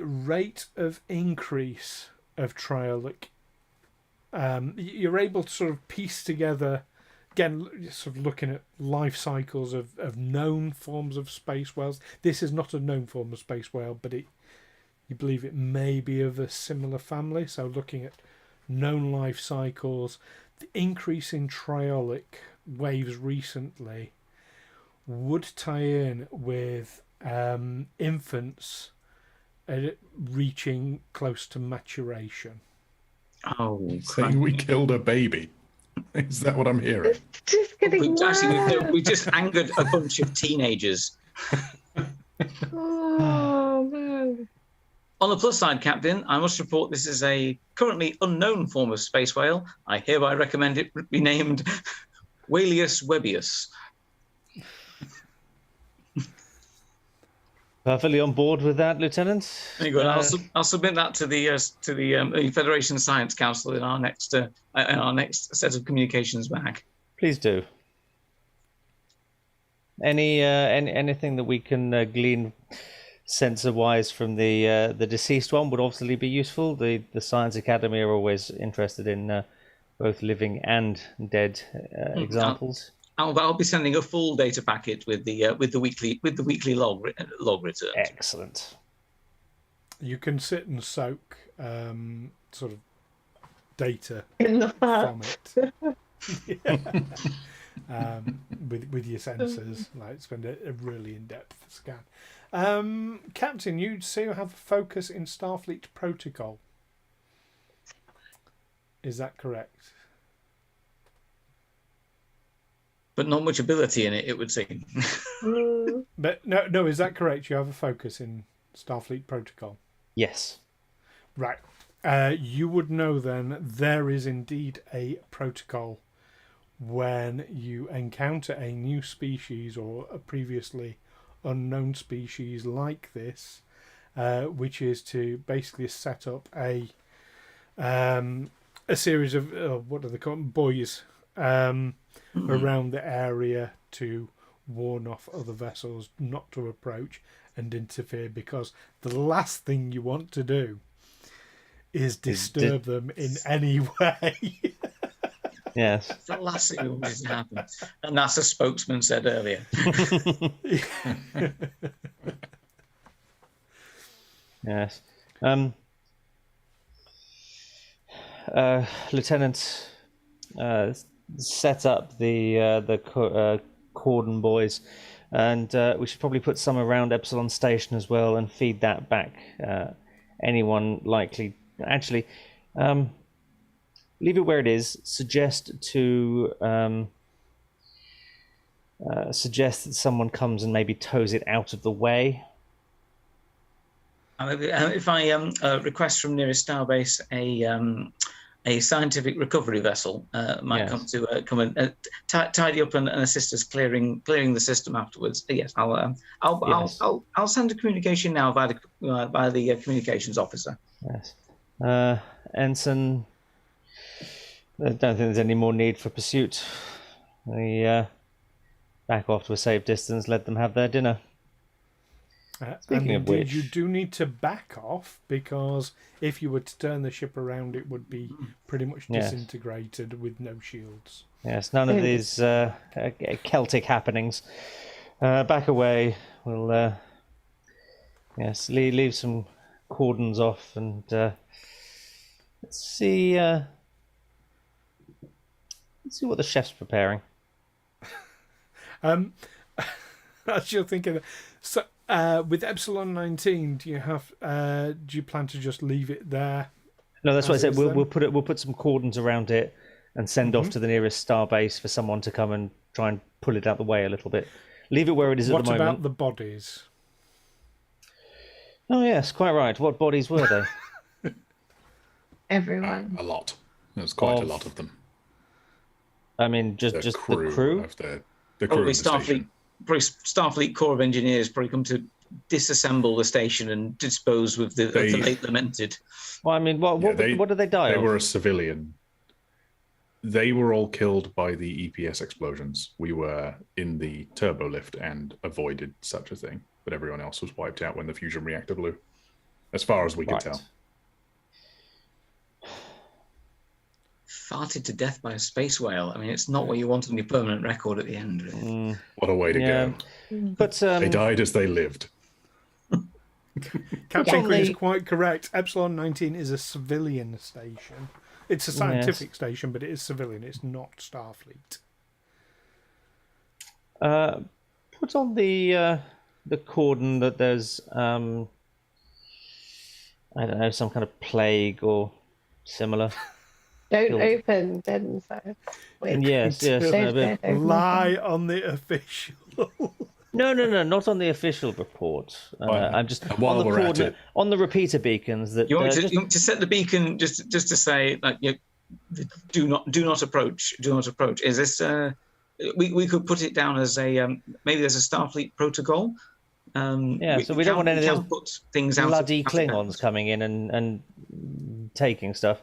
rate of increase of triolic, you're able to sort of piece together, again, sort of looking at life cycles of known forms of space whales. This is not a known form of space whale, but you believe it may be of a similar family. So looking at known life cycles, the increase in triolic waves recently would tie in with infants reaching close to maturation. Oh, Saying we killed a baby. Is that what I'm hearing? Just getting we just angered a bunch of teenagers. Oh man. On the plus side, Captain, I must report this is a currently unknown form of space whale. I hereby recommend it be named Whaleus webbius. Perfectly on board with that, Lieutenant. There you go. I'll submit that to the Federation Science Council in our next set of communications back. Please do. Anything that we can glean sensor-wise from the deceased one would obviously be useful. The Science Academy are always interested in both living and dead examples. I'll be sending a full data packet with the weekly log returns. Excellent. You can sit and soak sort of data In the from fat. it. Yeah. With your sensors, like spend a really in-depth scan. Captain, you say you have a focus in Starfleet protocol. Is that correct? But not much ability in it, it would seem. But no, is that correct? You have a focus in Starfleet protocol. Yes. Right. You would know then there is indeed a protocol when you encounter a new species or a previously unknown species like this, which is to basically set up a series of what do they call them? Buoys around the area to warn off other vessels not to approach and interfere, because the last thing you want to do is disturb them in any way. Yes. That's the last thing that wanted to happen. A NASA spokesman said earlier. Yes. Lieutenant set up the cordon buoys, and we should probably put some around Epsilon Station as well and feed that back. Anyone likely, actually, leave it where it is. Suggest that someone comes and maybe tows it out of the way. If I request from nearest starbase a scientific recovery vessel, might Yes. come and tidy up and assist us clearing the system afterwards. Yes, I'll send a communication now by the communications officer. Yes. Ensign, I don't think there's any more need for pursuit. We back off to a safe distance, let them have their dinner. Speaking and of indeed, which, you do need to back off, because if you were to turn the ship around, it would be pretty much Yes. disintegrated with no shields. yes, none of these Celtic happenings. Back away. We'll yes, leave some cordons off, and let's see what the chef's preparing. As you're thinking, so with Epsilon 19, do you plan to just leave it there? No, that's what I As said. is We'll then? put some cordons around it and send off to the nearest starbase for someone to come and try and pull it out the way a little bit. Leave it where it is at What the moment. about the bodies? Oh yes, quite right. What bodies were they? Everyone. A lot. There's quite a lot of them. I mean, just the crew. Of the crew Probably of the station. Starfleet Corps of Engineers probably come to disassemble the station and dispose of the late lamented. Well, I mean, what did they die They of? were a civilian. They were all killed by the EPS explosions. We were in the turbo lift and avoided such a thing, but everyone else was wiped out when the fusion reactor blew, as far as we could tell. Farted to death by a space whale. I mean, it's not what you want on your permanent record at the end. Really. What a way to go. But They died as they lived. Captain Quinn is quite correct. Epsilon 19 is a civilian station. It's a scientific station, but it is civilian. It's not Starfleet. put on the cordon that there's I don't know, some kind of plague or similar. Don't Guild. open then. So Yes, yes. Don't open. Lie on the official. No, not on the official report. I'm just while on the we're at coordinate, it- on the repeater beacons that. You want just- to set the beacon just to say like do not approach. Do not approach. Is this? We could put it down as a maybe there's a Starfleet protocol. Yeah, so we don't want any of those put things out bloody of Klingons coming in and taking stuff.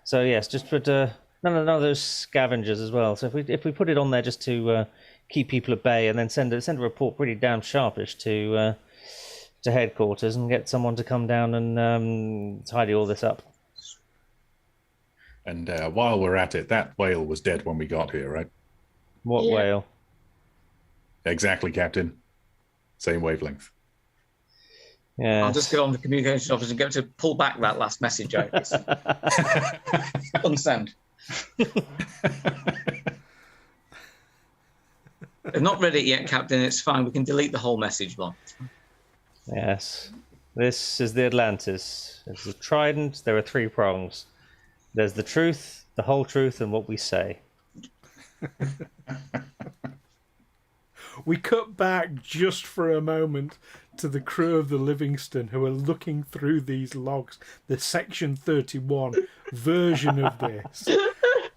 So yes, just put none of those scavengers as well. So if we put it on there just to keep people at bay, and then send a report pretty damn sharpish to headquarters and get someone to come down and tidy all this up. And while we're at it, that whale was dead when we got here, right? What Yeah. whale? Exactly, Captain. Same wavelength. Yeah. I'll just get on the communications officer and get to pull back that last message. Unsend. I've not read it yet, Captain. It's fine. We can delete the whole message one. Yes. This is the Atlantis. It's a trident. There are 3 prongs. There's the truth, the whole truth, and what we say. We cut back just for a moment to the crew of the Livingstone who are looking through these logs, the Section 31 version of this.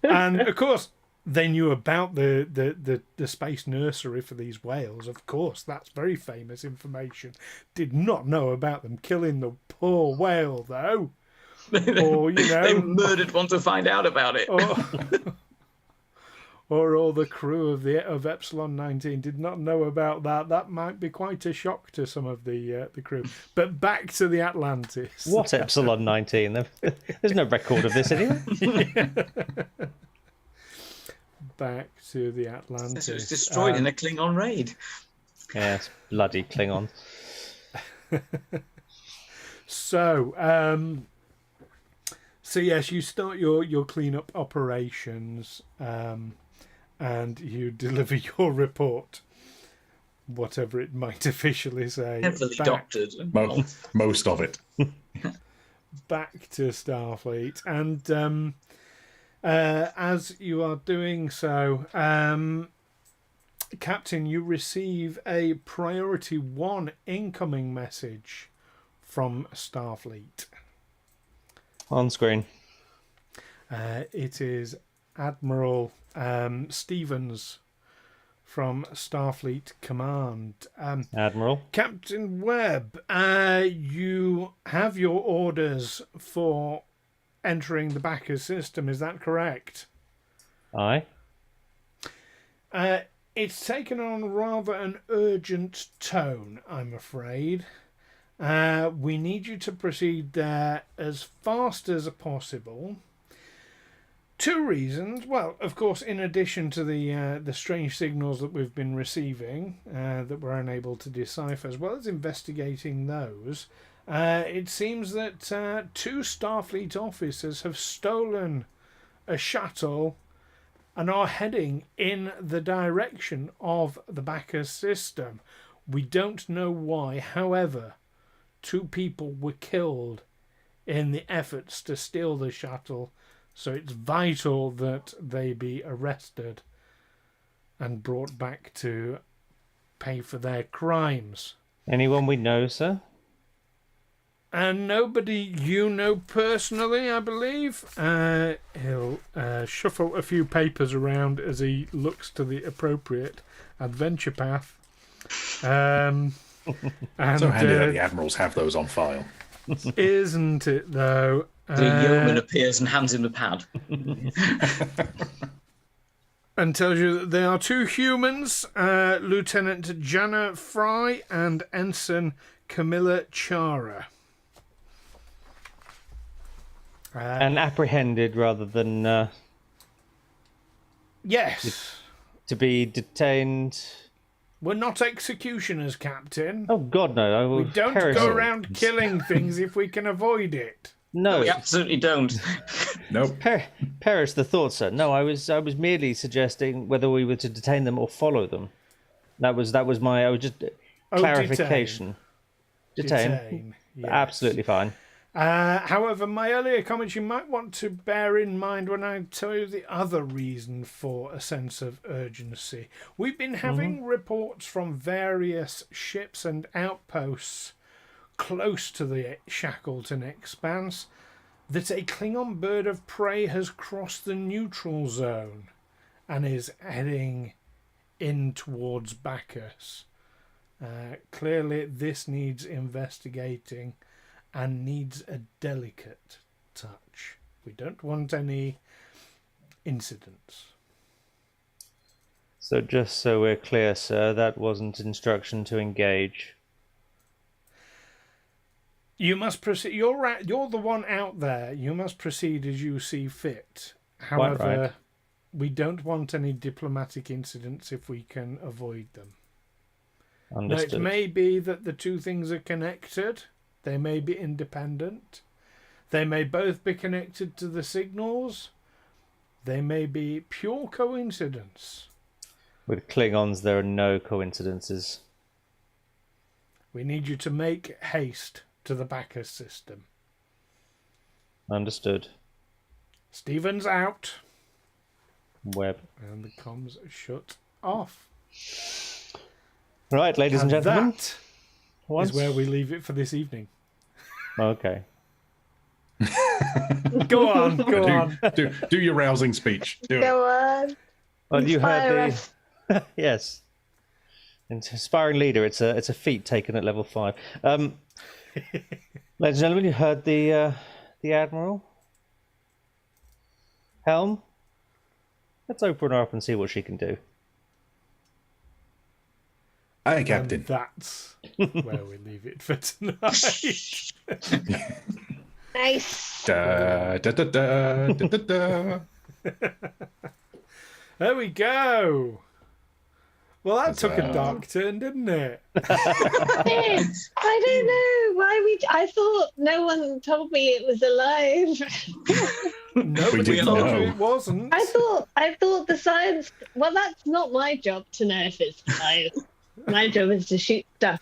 And, of course, they knew about the space nursery for these whales. Of course, that's very famous information. Did not know about them killing the poor whale, though. Or, they murdered one to find out about it. Or all the crew of Epsilon 19 did not know about that. That might be quite a shock to some of the crew. But back to the Atlantis. What Epsilon 19? There's no record of this anywhere. Back to the Atlantis. It was destroyed in a Klingon raid. Yes, bloody Klingons. So yes, you start your cleanup operations, and you deliver your report, whatever it might officially say. Heavily doctored. Most of it. Back to Starfleet, and as you are doing so, Captain, you receive a priority 1 incoming message from Starfleet. On screen. It is Admiral Stevens from Starfleet Command. Admiral. Captain Webb, you have your orders for entering the Bacchus system, is that correct? Aye. It's taken on rather an urgent tone, I'm afraid. We need you to proceed there as fast as possible. 2 reasons. Well, of course, in addition to the strange signals that we've been receiving that we're unable to decipher, as well as investigating those, it seems that 2 Starfleet officers have stolen a shuttle and are heading in the direction of the Bacchus system. We don't know why. However, 2 people were killed in the efforts to steal the shuttle, so it's vital that they be arrested and brought back to pay for their crimes. Anyone we know, sir? And nobody you know personally, I believe. He'll shuffle a few papers around as he looks to the appropriate adventure path. And, so handy that the admirals have those on file. Isn't it, though? The yeoman appears and hands him the pad. And tells you that they are 2 humans, Lieutenant Jana Fry and Ensign Camilla Chara. And apprehended rather than... Yes. To be detained... We're not executioners, Captain. Oh, God, no. I will We don't perish. go around killing things if we can avoid it. No. We absolutely don't. Nope. Perish the thought, sir. No, I was merely suggesting whether we were to detain them or follow them. That was my... I was just... clarification. Detain. Yes. Absolutely fine. However, my earlier comments you might want to bear in mind when I tell you the other reason for a sense of urgency. We've been having reports from various ships and outposts close to the Shackleton Expanse that a Klingon bird of prey has crossed the neutral zone and is heading in towards Bacchus. Clearly, this needs investigating and needs a delicate touch. We don't want any incidents. So just so we're clear, sir, that wasn't instruction to engage. You must proceed. You're the one out there. You must proceed as you see fit. However, right. we don't want any diplomatic incidents if we can avoid them. Now, it Understood. may be that the two things are connected. They may be independent. They may both be connected to the signals. They may be pure coincidence. With Klingons, there are no coincidences. We need you to make haste to the Bacchus system. Understood. Stephen's out. Webb. And the comms shut off. Right, ladies and gentlemen. That Once... is where we leave it for this evening. Okay. Go on, go on. Do your rousing speech. Do it. Go on. Well, you Inspire heard us. the yes. Inspiring leader. It's a feat taken at level 5. Ladies and gentlemen, you heard the Admiral. Helm. Let's open her up and see what she can do. Aye, Captain. And that's where we leave it for tonight. Nice. Da, da, da, da, da, da, da. There we go. Well, that took a Huzzah. dark turn, didn't it? I don't know why I thought no one told me it was alive. Nobody didn't told know. you it wasn't. I thought the science. Well, that's not my job to know if it's alive. My job is to shoot stuff.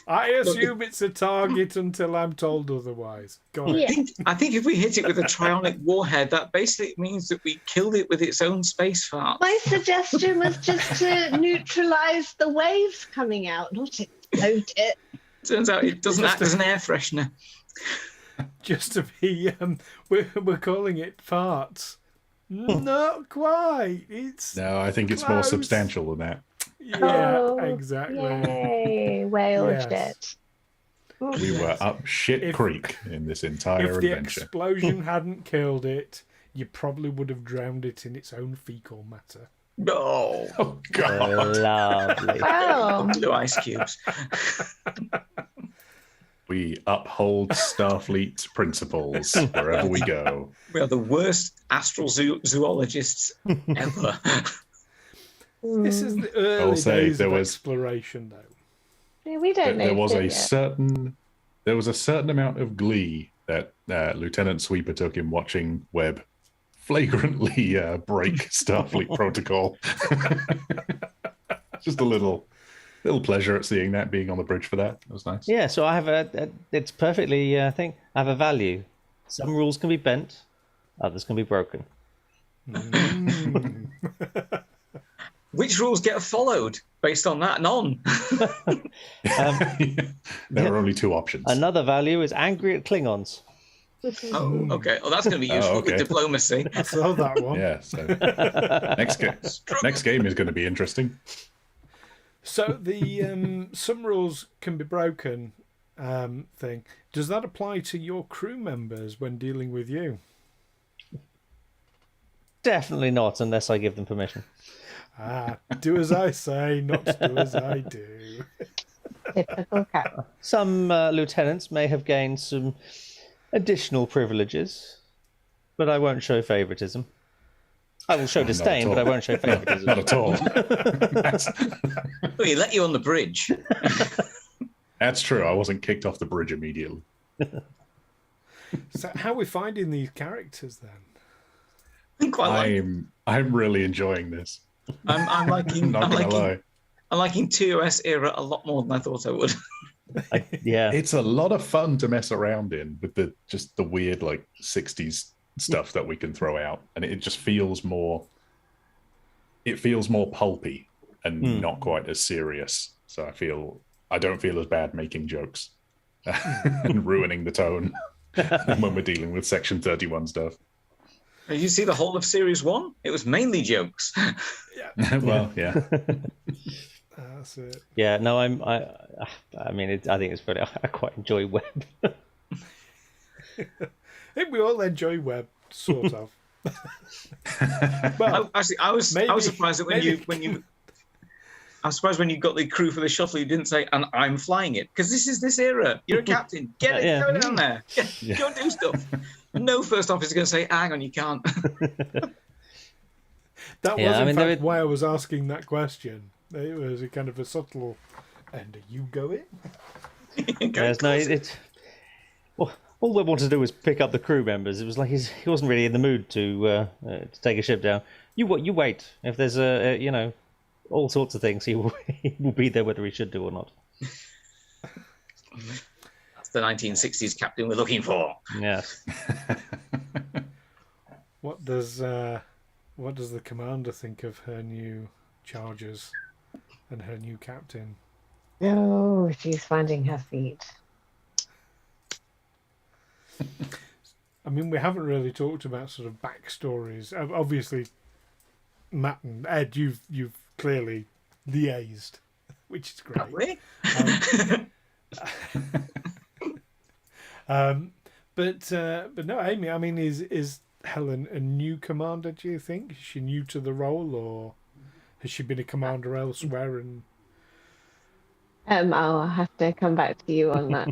I assume it's a target until I'm told otherwise. Go on. Yeah. I think if we hit it with a trionic warhead, that basically means that we killed it with its own space fart. My suggestion was just to neutralize the waves coming out, not explode it. Turns out it doesn't act as an air freshener. Just to be, we're calling it farts. Not quite. It's No, I think it's more Close. substantial than that. yeah, Oh, exactly. Yay, whale Yes. shit. We were up shit If- creek in this entire If the adventure. explosion hadn't killed it, you probably would have drowned it in its own fecal matter. No. Oh, God. Lovely. Wow. Blue ice cubes. We uphold Starfleet's principles wherever we go. We are the worst astral zoologists ever. This is the early I'll say days there of was- exploration, though. Yeah, we don't know. There was do a we? certain amount of glee that Lieutenant Sweeper took in watching Webb flagrantly break Starfleet protocol. Just a little pleasure at seeing that, being on the bridge for that. It was nice. Yeah, so I have it's perfectly, I think, I have a value. Some rules can be bent, others can be broken. Mm. Which rules get followed based on that? None. There were only two options. Another value is angry at Klingons. Oh, okay. Well, that's going to be useful okay. with diplomacy. I saw that one. Yeah. So next game is going to be interesting. So the some rules can be broken thing. Does that apply to your crew members when dealing with you? Definitely not, unless I give them permission. Do as I say, not do as I do. Typical cat. Some lieutenants may have gained some additional privileges, but I won't show favoritism. I will show disdain, but I won't show favoritism. Not at all. Well, he let you on the bridge. That's true. I wasn't kicked off the bridge immediately. So how are we finding these characters then? I'm quite like. I'm really enjoying this. I'm liking. Not I'm gonna liking. lie. I'm liking TOS era a lot more than I thought I would. Yeah. It's a lot of fun to mess around in with the weird like 60s stuff that we can throw out, and it just feels more. It feels more pulpy and not quite as serious. So I don't feel as bad making jokes and ruining the tone when we're dealing with Section 31 stuff. Did you see the whole of Series 1? It was mainly jokes. Well, yeah. That's it. Yeah, no, I mean, I think it's pretty. I quite enjoy Webb. I think we all enjoy Webb, sort of. Well, Actually, I was surprised that I was surprised when you got the crew for the shuttle, you didn't say, "And I'm flying it," because this is this era. You're a captain. Get it. Yeah. Go down there. Go and do stuff. No first officer is going to say, "Hang on, you can't." that was in fact why I was asking that question. It was a kind of a subtle. And are you going? Yes, no, well, all they wanted to do was pick up the crew members. It was like he wasn't really in the mood to take a ship down. You wait. If there's all sorts of things, he will be there whether he should do or not. That's the 1960s captain we're looking for. Yes. What does the commander think of her new chargers and her new captain? Oh, she's finding her feet. I mean, we haven't really talked about sort of backstories. Obviously, Matt and Ed, you've clearly liaised, which is great. But no, Amy. I mean, is Helen a new commander? Do you think is she new to the role, or has she been a commander elsewhere? And I'll have to come back to you on that.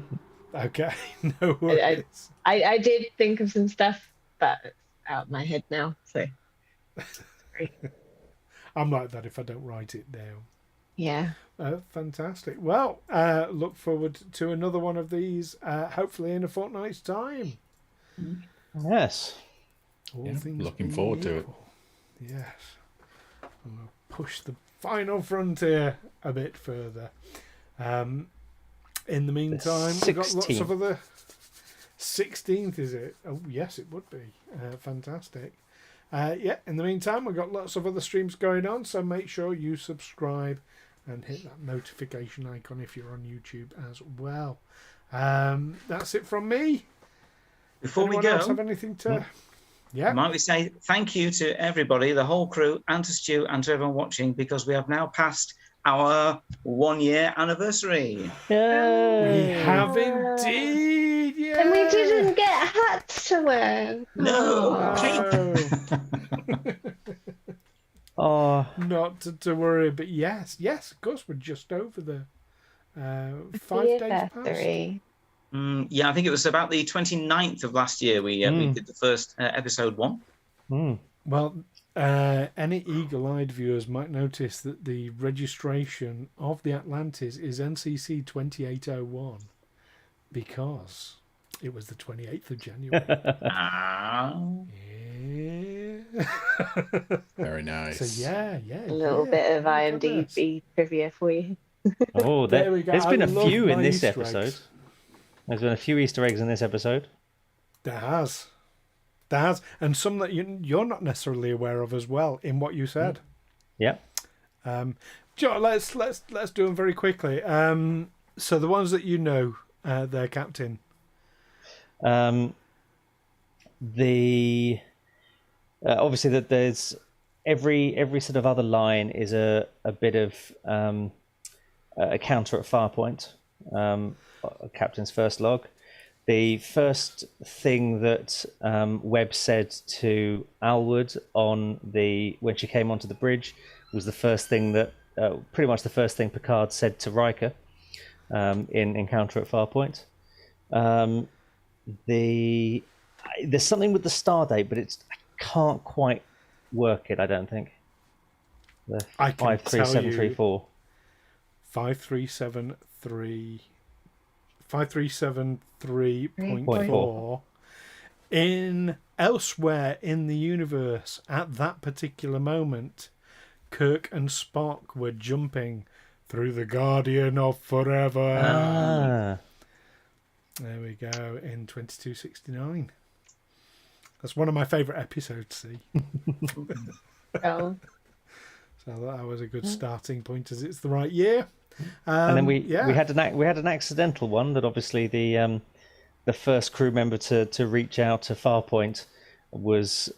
okay, no worries. I did think of some stuff, but it's out of my head now. So sorry. I'm like that if I don't write it down. Yeah. Fantastic. Well, look forward to another one of these, hopefully in a fortnight's time. Yes. All Yeah, things looking being forward to it. equal. Yes. I'm going to push the final frontier a bit further. In the meantime, we've got lots of other... 16th, is it? Oh, yes, it would be. Fantastic. In the meantime, we've got lots of other streams going on, so make sure you subscribe and hit that notification icon if you're on YouTube as well. That's it from me. Before Anyone we go, else have anything to... Yeah. might we say thank you to everybody, the whole crew, and to Stu and to everyone watching, because we have now passed our 1 year anniversary. Yay. We have indeed. Yeah. And we didn't get hats to wear. No. Oh, Not to worry, but yes, of course, we're just over the 5 days past. Anniversary. Yeah, I think it was about the 29th of last year we did the first episode 1. Well, any eagle-eyed viewers might notice that the registration of the Atlantis is NCC 2801 because it was the 28th of January. Yeah. Very nice. So yeah. A little bit of IMDb trivia for you. oh, There we go. there's been I a love few in my this Easter episode. eggs. There's been a few Easter eggs in this episode. There has, and some that you're not necessarily aware of as well in what you said. Yeah. Joe, let's do them very quickly. So the ones that you know, their captain. Obviously that there's every sort of other line is a bit of a counter at Farpoint. Captain's first log. The first thing that Webb said to Alward when she came onto the bridge was the first thing that pretty much the first thing Picard said to Riker in Encounter at Farpoint. There's something with the star date, but I can't quite work it. I don't think. The I can 53734. 5373.4 in elsewhere in the universe at that particular moment, Kirk and Spock were jumping through the Guardian of Forever. There we go, in 2269. That's one of my favourite episodes, see. Oh. So that was a good starting point, as it's the right year. And then we had an accidental one that obviously the first crew member to reach out to Farpoint was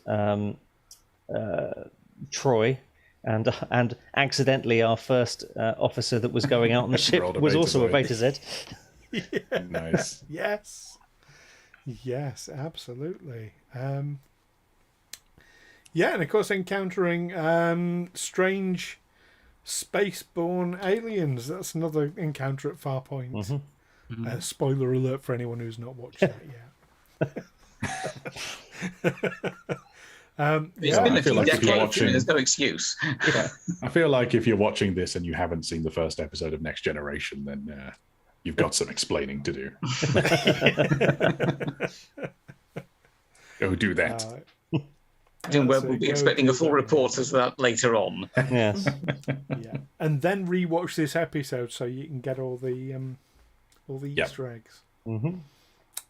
Troy, and accidentally our first officer that was going out on the ship was also a Beta Z. Yeah. Nice. Yes, absolutely. And of course encountering strange space-borne aliens. That's another encounter at Farpoint. Spoiler alert for anyone who's not watched that yet. It's yeah, been I a feel few like if you're decades, watching- there's no excuse. I feel like if you're watching this and you haven't seen the first episode of Next Generation, then you've got some explaining to do. Go do that. Jim Webb will be expecting a full report of that later on. Yes. Yeah, and then rewatch this episode so you can get all the Yep. Easter eggs. Mm-hmm.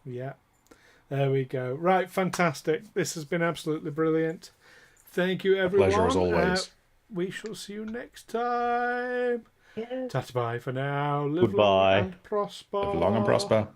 Yeah, there we go. Right, fantastic. This has been absolutely brilliant. Thank you, everyone. Pleasure as always. We shall see you next time. Yes. Ta-ta bye for now. Live Goodbye. long and prosper. Live long and prosper.